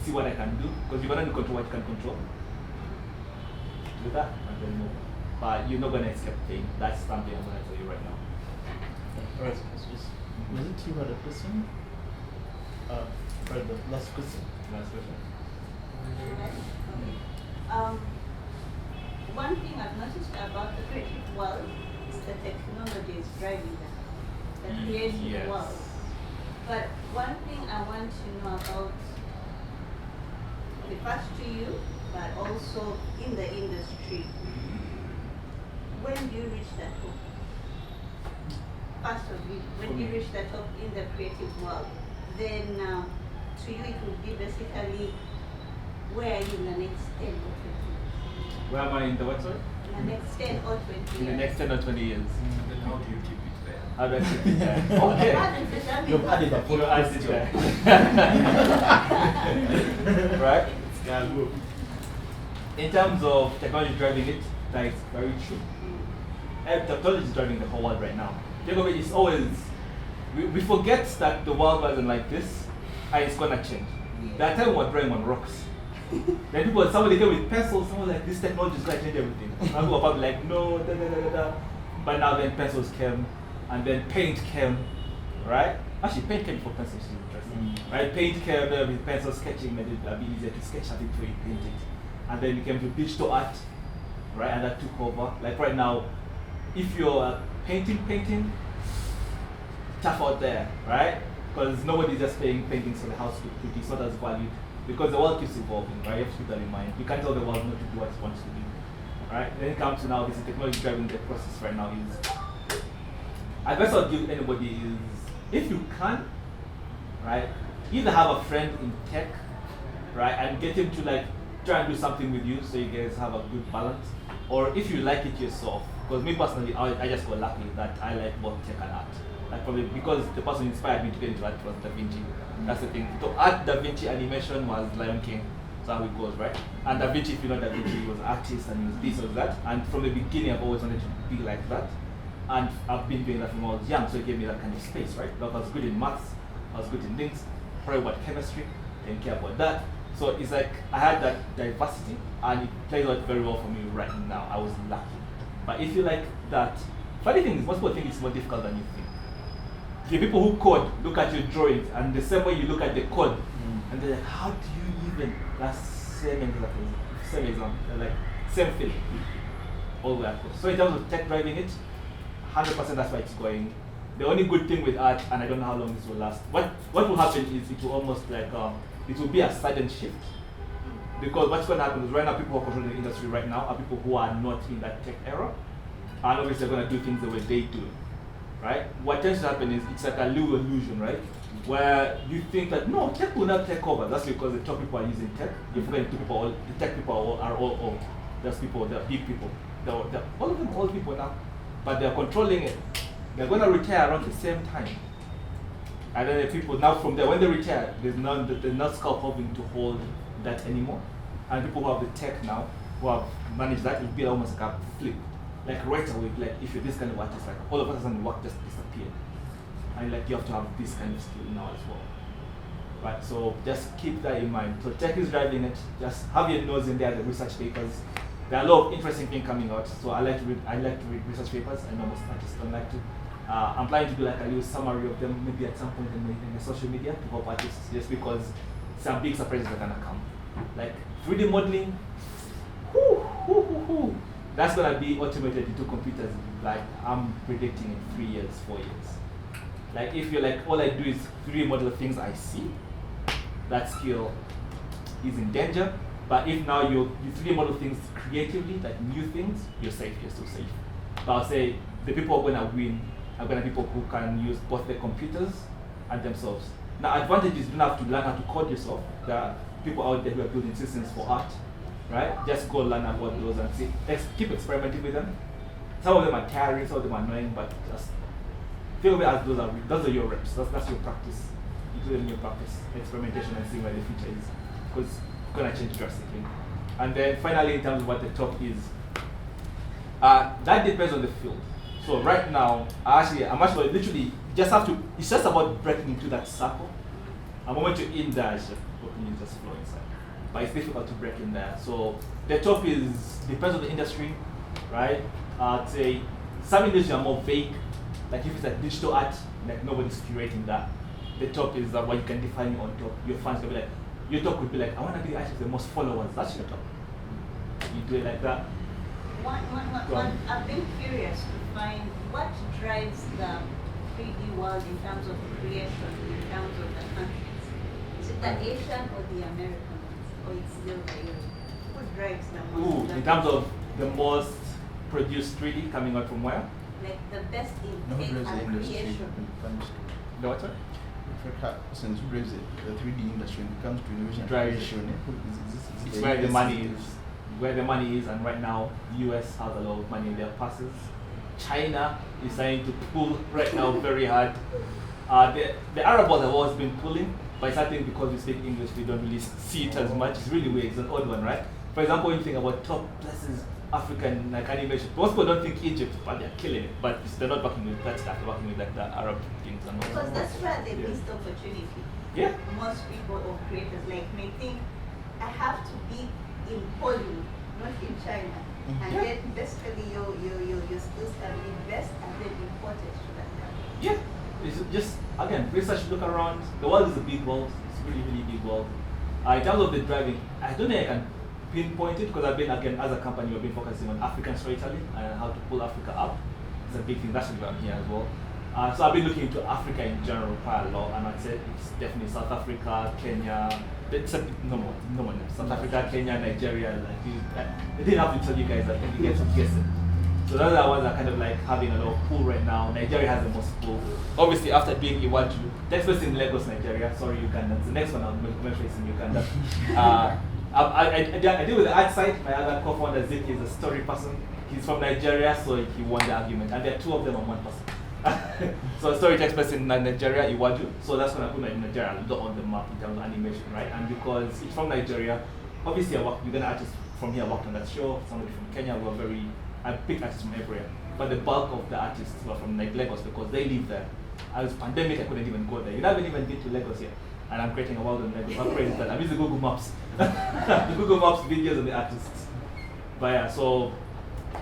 See what I can do, because you're gonna control what you can control. Do that, and then move. But you're not gonna escape pain. That's something I'm gonna tell you right now. Alright, was it you had a question? Right, the last question. Last question. One thing I've noticed about the creative world is that technology is driving the creative Yes. world. But one thing I want to know about, first to you, but also in the industry. When you reach that top, first of you, when you reach that top in the creative world, then to you it will be basically where are you in the next 10 or 20 years? Where am I in the what, sorry? In the next 10 or 20 years. In the next 10 or 20 years. Then how do you keep it there? How do I sit it there? Okay. You've added a photo. I sit there. Right? Yeah, good. In terms of technology driving it, that is very true. Technology is driving the whole world right now. Technology is always, we forget that the world wasn't like this, and it's gonna change. There are times we're drawing on rocks. Then somebody came with pencils, someone like, this technology is gonna change everything. And people were probably like, no, da da da da da. But now then pencils came, and then paint came, right? Actually, paint came before pencils, which is interesting. Right? Paint came with pencil sketching, made it a bit easier to sketch a bit before you paint it. And then it came to digital art, right? And that took over. Like right now, if you're painting, tough out there, right? Because nobody's just painting for the house to look pretty. It's not as valued because the world keeps evolving, right? You have to keep that in mind. You can't tell the world not to do what it wants to do, right? Then it comes to now, this technology driving the process right now is. Advice I would give anybody is, if you can, right, either have a friend in tech, right, and get him to like try and do something with you so you guys have a good balance, or if you like it yourself. Because me personally, I just got lucky that I like both tech and art. Like probably because the person who inspired me to get into art was Da Vinci. That's the thing. So art, Da Vinci, animation was Lion King. That's how it goes, right? And Da Vinci, if you know Da Vinci, he was an artist and he was this or that. And from the beginning, I've always wanted to be like that. And I've been doing that from when I was young, so it gave me that kind of space, right? Like I was good in maths, I was good in things, probably about chemistry, didn't care about that. So it's like I had that diversity, and it plays out very well for me right now. I was lucky. But if you like that, funny thing is, most people think it's more difficult than you think. The people who code look at your drawings, and the same way you look at the code, and they're like, how do you even? That's same example, like same thing, all the way across. So in terms of tech driving it, 100% that's why it's going. The only good thing with art, and I don't know how long this will last, what will happen is it will almost like, it will be a sudden shift. Because what's going to happen is right now people who are controlling the industry right now are people who are not in that tech era. And obviously they're going to do things the way they do. Right? What tends to happen is it's like a little illusion, right? Where you think that no, tech will not take over. That's because the top people are using tech. You forget the tech people are all old. There's people, they're big people. They're all of them old people now. But they're controlling it. They're going to retire around the same time. And then the people now from there, when they retire, there's not scaffolding to hold that anymore. And people who have the tech now, who have managed that, it'll be almost like a flip. Like right away, like if you're this kind of artist, like all of a sudden work just disappeared. And like you have to have this kind of skill now as well. Right, so just keep that in mind. So tech is driving it, just have your nose in there, the research papers. There are a lot of interesting things coming out. So I like to read research papers, and most artists don't like to. I'm planning to do like a little summary of them maybe at some point in the social media to help artists, just because some big surprises are gonna come. Like 3D modeling, that's gonna be automated into computers. Like I'm predicting in 3 years, 4 years. Like if you're like, all I do is 3D model things I see, that skill is in danger. But if now you 3D model things creatively, like new things, you're safe, you're still safe. But I'll say the people who are gonna win are gonna be people who can use both their computers and themselves. Now advantage is you don't have to learn how to code yourself. There are people out there who are building systems for art, right? Just go learn about those and see. Keep experimenting with them. Some of them are tiring, some of them are annoying, but just think of it as those are your reps. That's your practice. You do it in your practice, experimentation, and see where the future is. Because it's gonna change drastically. And then finally, in terms of what the talk is, that depends on the field. So right now, I'm actually literally just have to. It's just about breaking into that circle. And moment you're in there, it's just flow inside. But it's difficult to break in there. So the top depends on the industry, right? I'd say some industries are more vague. Like if it's like digital art, like nobody's curating that. The top is what you can define on top. Your fans can be like, your top could be like, I want to be the artist with the most followers. That's your top. You do it like that. I've been curious to find what drives the 3D world in terms of creation, in terms of the countries. Is it the Asian or the American ones? Or it's still the Europe? What drives the most? In terms of the most produced 3D coming out from where? Like the best in drives the industry creation. when it comes to The what? Africa, since who drives the 3D industry when it comes to innovation and Drives- creation? It's where the money is. Where the money is, and right now, the US has a lot of money in their passes. China is trying to pull right now very hard. The Arab ones have always been pulling, but I think because we speak English, we don't really see it as much. It's really weird. It's an odd one, right? For example, when you think about top places, African like animation, most people don't think Egypt, but they're killing it. But they're not working with that stuff. They're working with like the Arab things and all. Because that's where they missed opportunity. Yeah. Most people or creators like may think I have to be in Hollywood, not in China. And then basically your skills can be best and then imported to that country. Yeah. It's just, again, research, look around. The world is a big world. It's a really, really big world. In terms of the driving, I don't think I can pinpoint it because I've been, again, as a company, we've been focusing on African storytelling and how to pull Africa up. It's a big thing. That's why I'm here as well. So I've been looking into Africa in general quite a lot, and I'd say it's definitely South Africa, Kenya. No more. South Africa, Kenya, Nigeria. They didn't have to tell you guys. I think you guys would guess it. So those are the ones that are kind of like having a lot of pull right now. Nigeria has the most pull. Obviously, after doing Lwaju, next place in Lagos, Nigeria. Sorry, Uganda. The next one I'll mention is in Uganda. I deal with the art side. My other co-founder Ziki is a story person. He's from Nigeria, so he won the argument, and there are two of them on one person. So a story takes place in Nigeria, Lwaju. So that's gonna put Nigeria a lot on the map in terms of animation, right? And because it's from Nigeria, obviously we're gonna artists from here worked on that show. Somebody from Kenya I picked artists from everywhere, but the bulk of the artists were from like Lagos because they live there. As pandemic, I couldn't even go there. You haven't even been to Lagos yet, and I'm creating a world on Lagos. I'm creating that. I'm using Google Maps, the Google Maps videos of the artists. But yeah, so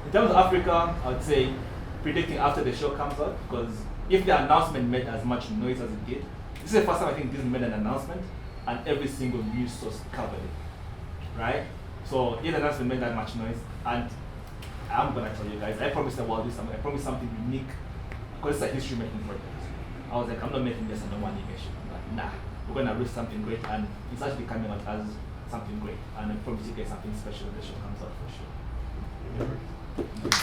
in terms of Africa, I would say predicting after the show comes out, because if the announcement made as much noise as it did, this is the first time I think Disney made an announcement and every single news source covered it, right? So if the announcement made that much noise, and I'm gonna tell you guys, I promised the world this time, I promised something unique, because it's a history making project. I was like, I'm not making this under one animation. I'm like, nah, we're gonna release something great, and it's actually coming out as something great, and I promise you guys something special when the show comes out for sure.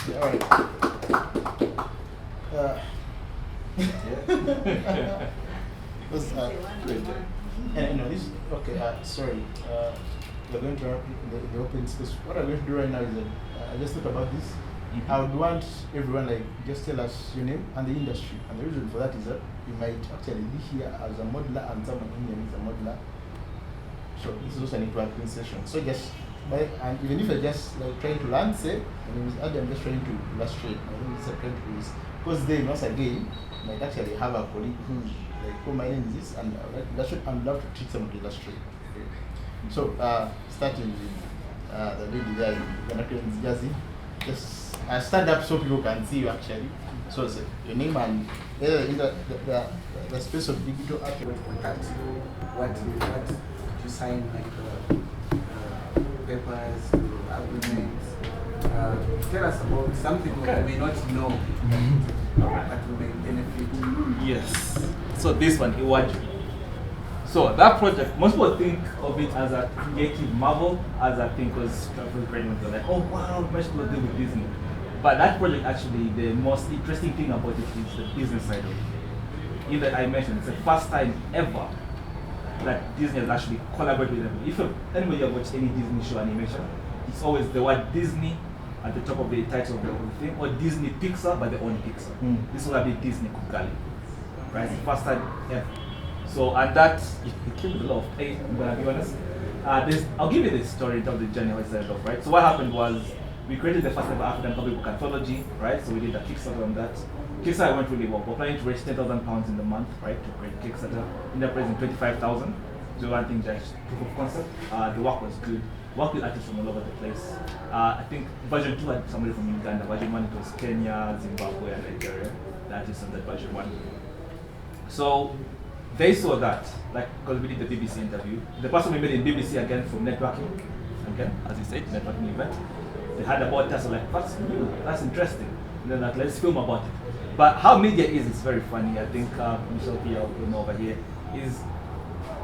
Yeah, all right. That's great. And this okay. Sorry. We're going to the open space. What I'm going to do right now is that I just thought about this. I would want everyone like just tell us your name and the industry. And the reason for that is that you might actually be here as a modeler and someone in here is a modeler. So this is also an interactive session. So just and even if you're just like trying to learn, say, my name is Adi, I'm just trying to illustrate. My name is trying to do this. Because then once again, you might actually have a colleague who like, oh, my name is this, and I'd love to teach someone to illustrate. Okay. So starting with the lady there in Jersey, just stand up so people can see you actually. So say your name and in the space of digital art. What you sign like papers, agreements. Tell us about something that we may not know, but we may benefit. Yes. So this one, Lwaju. So that project, most people think of it as a creative marvel, as I think was they're like, oh wow, much people deal with Disney. But that project actually, the most interesting thing about it is the business side of it. In that I mentioned, it's the first time ever that Disney has actually collaborated with them. If anybody have watched any Disney show animation, it's always the word Disney at the top of the title of the whole thing, or Disney Pixar, but they own Pixar. This will be Disney Kugali, right? It's the first time ever. So, and that, it came with a lot of pain, I'm gonna be honest. I'll give you the story in terms of the journey, how it started off, right? So what happened was, we created the first ever African comic book anthology, right? So we did a Kickstarter on that. Kickstarter went really well. We're planning to raise £10,000 in the month, right? To create Kickstarter. Ended up raising 25,000. So one thing, just proof of concept. The work was good. Worked with artists from all over the place. I think version 2 had somebody from Uganda. Version 1 it was Kenya, Zimbabwe, and Nigeria. The artists on that version 1. So they saw that, like, because we did the BBC interview. The person we made in BBC again from networking, again, as you said, networking event. They had about us, like, that's new, that's interesting. And then like, let's film about it. But how media is, it's very funny. I think Michelle Pia over here is,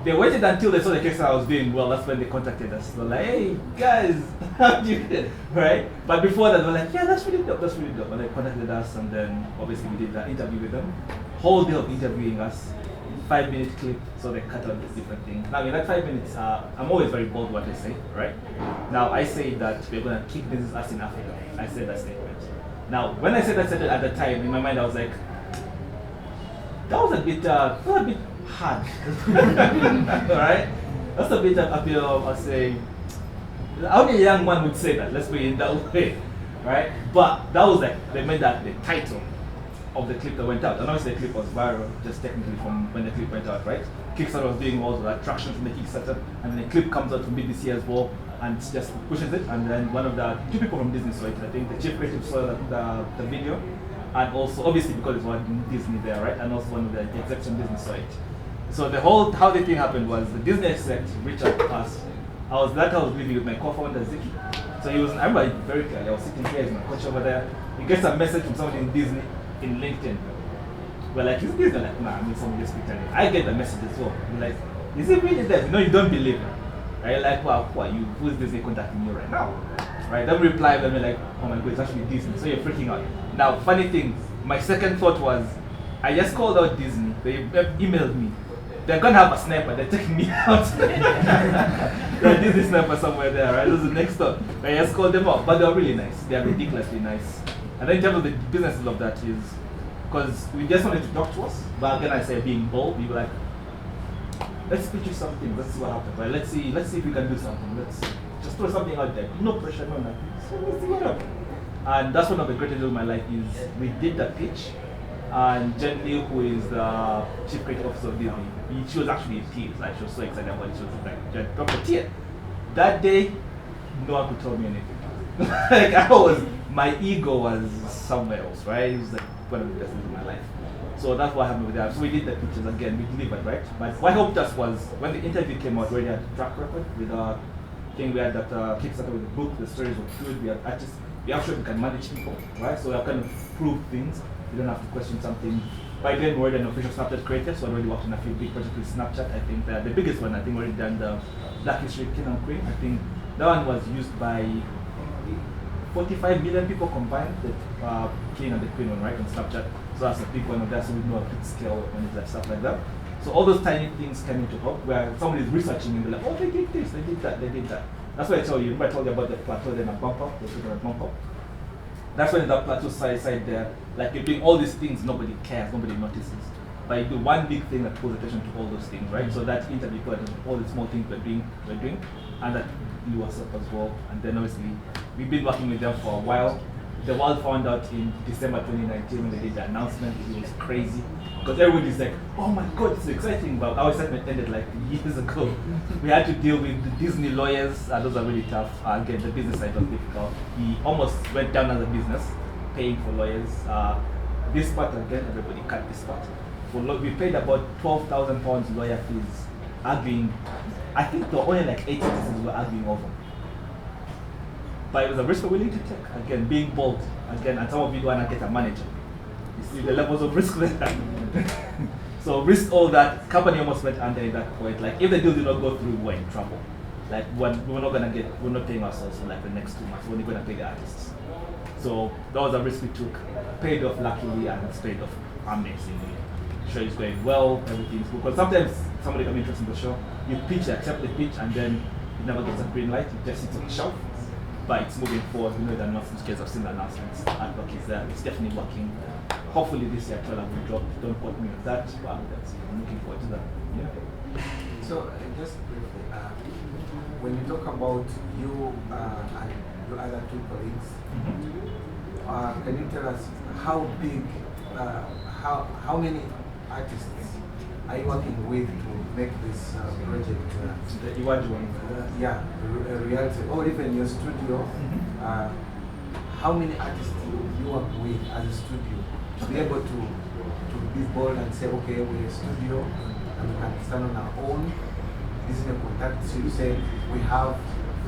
they waited until they saw the Kickstarter was doing well. That's when they contacted us. They're like, hey guys, how do you do it? Right? But before that, they were like, yeah, that's really dope, that's really dope. And they contacted us, and then obviously we did that interview with them. Whole day of interviewing us. 5-minute clip, so they cut out this different thing. Now in that 5 minutes, I'm always very bold what I say, right? Now I say that we're gonna kick business ass in Africa. I said that statement. Now, when I said it at the time, in my mind I was like, that was a bit hard. Alright? That's a bit of I say, only a young man would say that, let's put it in that way. Right? But that was like, they made that the title of the clip that went out. And obviously the clip was viral, just technically from when the clip went out, right? Kickstarter was doing all the attraction from the Kickstarter, and then the clip comes out from mid this year as well, and just pushes it. And then one of the two people from Disney saw it, I think the chief creative saw the video, and also obviously because it was Disney there, right? And also one of the execs from Disney saw it. So the whole how the thing happened was the Disney exec reached out to us. I was living with my co-founder Ziki. So he was, I remember very clearly, I was sitting here, he's my coach over there. He gets a message from somebody in Disney in LinkedIn. We're like, is Disney? Like, nah, I mean somebody just speak to me. I get the message as well. We're like, is it really there? No, you don't believe it. Right? Like, wow, who are you? Who is Disney contacting you right now? Right? Then we reply them, we're like, oh my god, it's actually Disney. So you're freaking out. Now, funny thing, my second thought was, I just called out Disney. They emailed me. They're gonna have a sniper, they're taking me out. There's Disney sniper somewhere there, right? This is the next thought. I just called them out, but they're really nice. They're ridiculously nice. And then in terms of the businesses of that is, because we just wanted to talk to us, but again I say being bold, we were like, let's pitch you something, let's see what happens, right? Let's see if we can do something. Let's just throw something out there. No pressure, no nothing. So let's see what happens. And that's one of the greatest of my life is we did the pitch. And Jen Liu, who is the chief creative officer of Disney, she was actually in tears. Like she was so excited about it. She was like, Jen, drop a tear. That day, no one could tell me anything. Like my ego was somewhere else, right? It was like one of the best things in my life. So that's what happened with that. So we did the pictures again, we delivered, right? But what helped us was when the interview came out, we already had a track record with thing. We had that Kickstarter with the book, the stories were good, we had artists, we actually can manage people, right? So we have kind of proved things. You don't have to question something. By then, we're already an official Snapchat creator, so I already worked on a few big projects with Snapchat. I think the biggest one, I think, we already done the Black History King and Queen. I think that one was used by 45 million people combined, the King and the Queen one, right, on Snapchat. So that's a big one of that, so we know a big scale when it's like stuff like that. So all those tiny things came into help where somebody is researching and they're like, oh, they did this, they did that, they did that. That's why I tell you, remember I told you about the plateau, then a bump up, the super bump up. That's when that plateau side there, like you're doing all these things, nobody cares, nobody notices. But you do one big thing that pulls attention to all those things, right? So that interview put attention to all the small things we're doing, and that blew us up as well. And then obviously, we've been working with them for a while. The world found out in December 2019 when they did the announcement. It was crazy. Because everybody's like, oh my god, it's exciting. But our excitement ended like years ago. We had to deal with the Disney lawyers, and those are really tough. Again, the business side was difficult. We almost went down as a business, paying for lawyers. This part again, everybody cut this part. We paid about £12,000 lawyer fees, arguing. I think there were only like 8 citizens we were arguing over. But it was a risk we're willing to take. Again, being bold. Again, and some of you want to get a manager. You see the levels of risk there. So risk all that. Company almost went under at that point. Like if the deal did not go through, we're in trouble. Like we're not paying ourselves for like the next 2 months. We're only gonna pay the artists. So that was a risk we took. Paid off luckily, and it's paid off amazingly. The show is going well, everything's good. Because sometimes somebody can be interested in the show. You pitch, accept the pitch, and then it never gets a green light. It just sits on the shelf. But it's moving forward. We know the announcements, kids have seen the announcements. Artwork is there. It's definitely working. Hopefully this year trailer will drop. Don't quote me on that, but I'm looking forward to that. Yeah. So just briefly, when you talk about you and your other 2 colleagues, can you tell us how big, how many artists are you working with to make this project? The Lwaju one. Yeah, a reality, or even your studio. How many artists you work with as a studio to be able to be bold and say, okay, we're a studio and we can stand on our own? This is a contact. So you say we have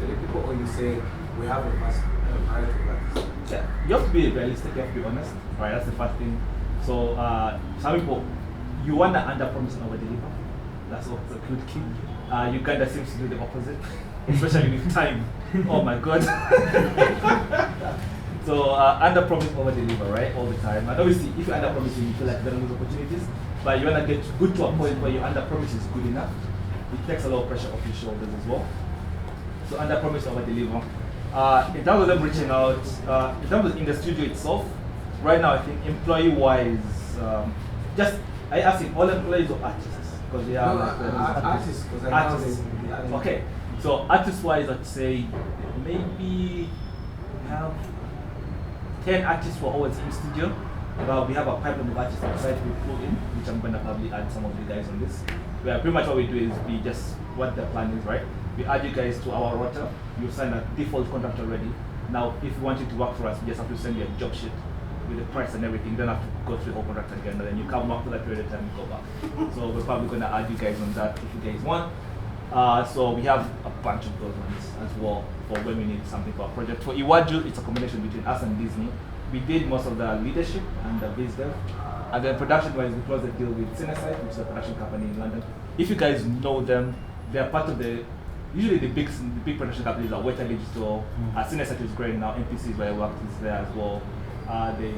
30 people, or you say we have a vast variety of artists? Yeah, you have to be realistic. You have to be honest. Right, that's the first thing. So some people. You want to under-promise and over-deliver. That's what's a good key. Uganda seems to do the opposite, especially with time. Oh my god. So under-promise, over-deliver, right? All the time. And obviously, if you under-promise, you feel like you're going to lose opportunities. But you want to get good to a point where your under-promise is good enough. It takes a lot of pressure off your shoulders as well. So under-promise, over-deliver. in terms of them reaching out, in terms of in the studio itself, right now I think employee-wise, I asked if all employees or artists? Because they are artists. Because I artists. Okay, so artist-wise, I'd say maybe have 10 artists who are always in studio. But we have a pipeline of artists outside we pull in, which I'm gonna probably add some of you guys on this. Where pretty much what we do is we just what the plan is, right? We add you guys to our roster. You sign a default contract already. Now, if you want you to work for us, we just have to send you a job sheet with the price and everything. You don't have to go through the whole contract again, and then you come back for that period of time and go back. So we're probably gonna add you guys on that if you guys want. So we have a bunch of those ones as well for when we need something for our project. For Lwaju, it's a combination between us and Disney. We did most of the leadership and the biz dev. And then production-wise, we closed the deal with Cinesite, which is a production company in London. If you guys know them, they are part of usually the big production companies are Weta Digital. Cinesite is great now. NPC is where I worked, is there as well. The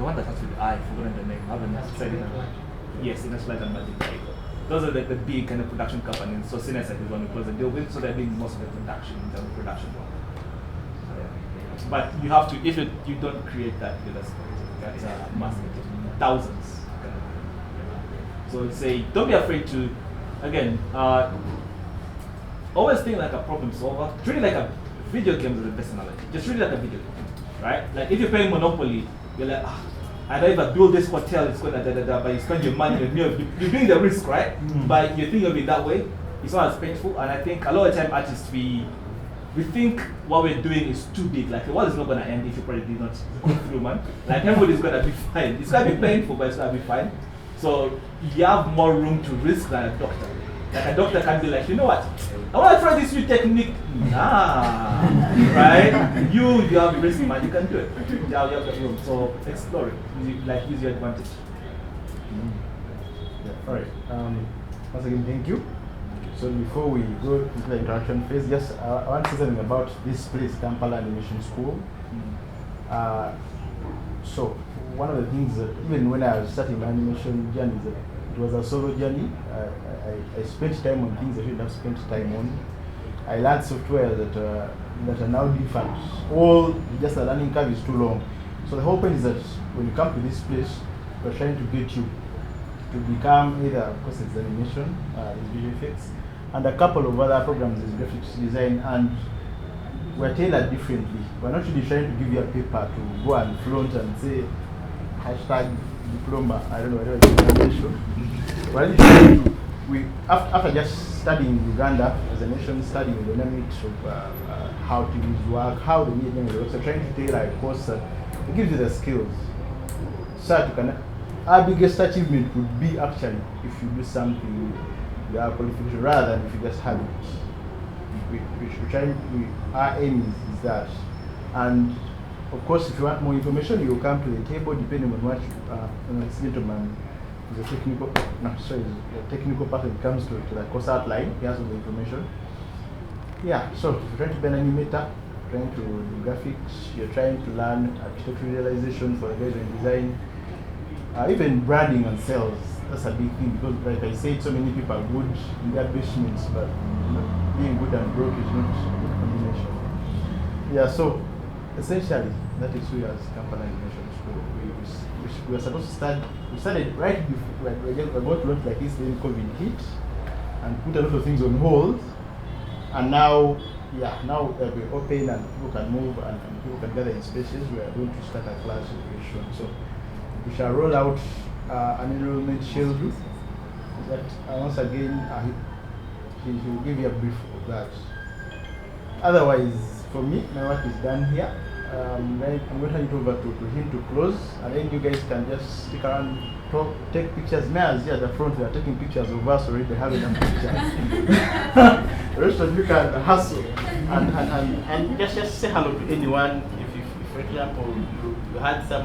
one that starts with I, forgotten the name. I haven't said it. Yes, Inner Light and Magic. Those are the big kind of production companies. So Cinesite is one we closed the deal with, so they're doing most of the production in terms of production work. But you have to, if you don't create that with us, that's massive, thousands. So say, don't be afraid to, again, always think like a problem solver. Treat it like a video game is the best analogy. Just treat it like a video game, right? Like if you're playing Monopoly, you're like, I don't even build this hotel, it's gonna but you spend your money, you're doing the risk, right? But you think of it that way, it's not as painful. And I think a lot of time artists, we think what we're doing is too big. Like the world is not gonna end if you probably did not go through, man. Like everybody's gonna be fine. It's gonna be painful, but it's gonna be fine. So you have more room to risk than a doctor. Like a doctor can be like, you know what? I want to try this new technique. Right? You have risk, man. You can do it. You have the room. So explore it. Use your advantage. Yeah. All right. Once again, thank you. So before we go into the interaction phase, just I want to say something about this place, Kampala Animation School. So one of the things that even when I was starting my animation journey, it was a solo journey. I spent time on things I shouldn't have spent time on. I learned software that are now different. Just the learning curve is too long. So the whole point is that when you come to this place, we're trying to get you to become either, of course, it's animation, it's visual effects, and a couple of other programs is graphics design, and we're tailored differently. We're not really trying to give you a paper to go and flaunt and say #diploma, I don't know, whatever examination. We're really trying to, after just studying Uganda as a nation, studying the dynamics of how to use work, how the medium works, we're trying to tailor a course that gives you the skills. So our biggest achievement would be actually if you do something with our qualification rather than if you just have it. Our aim is that. And of course, if you want more information, you will come to the table depending on what this gentleman is a technical. The technical part when it comes to the course outline. He has all the information. Yeah. So if you're trying to be an animator, trying to do graphics, you're trying to learn architectural realization for the guys in design. Even branding and sales, that's a big thing because, like I said, so many people are good in their basements, but being good and broke is not a good combination. Yeah, so essentially, that is we as Kampala Animation School. We were supposed to start, we started right before, we were about to launch like this, then COVID hit and put a lot of things on hold. And now, now we're open and people can move and people can gather in spaces. We are going to start a class situation. So we shall roll out an enrollment schedule that once again he will give you a brief of that. Otherwise, for me, my work is done here. I'm going to hand it over to him to close, and then you guys can just stick around, talk, take pictures. Mayor's here at the front, they are taking pictures of us already, having them pictures. The rest of you can hustle and just say hello to anyone. If for example, you had some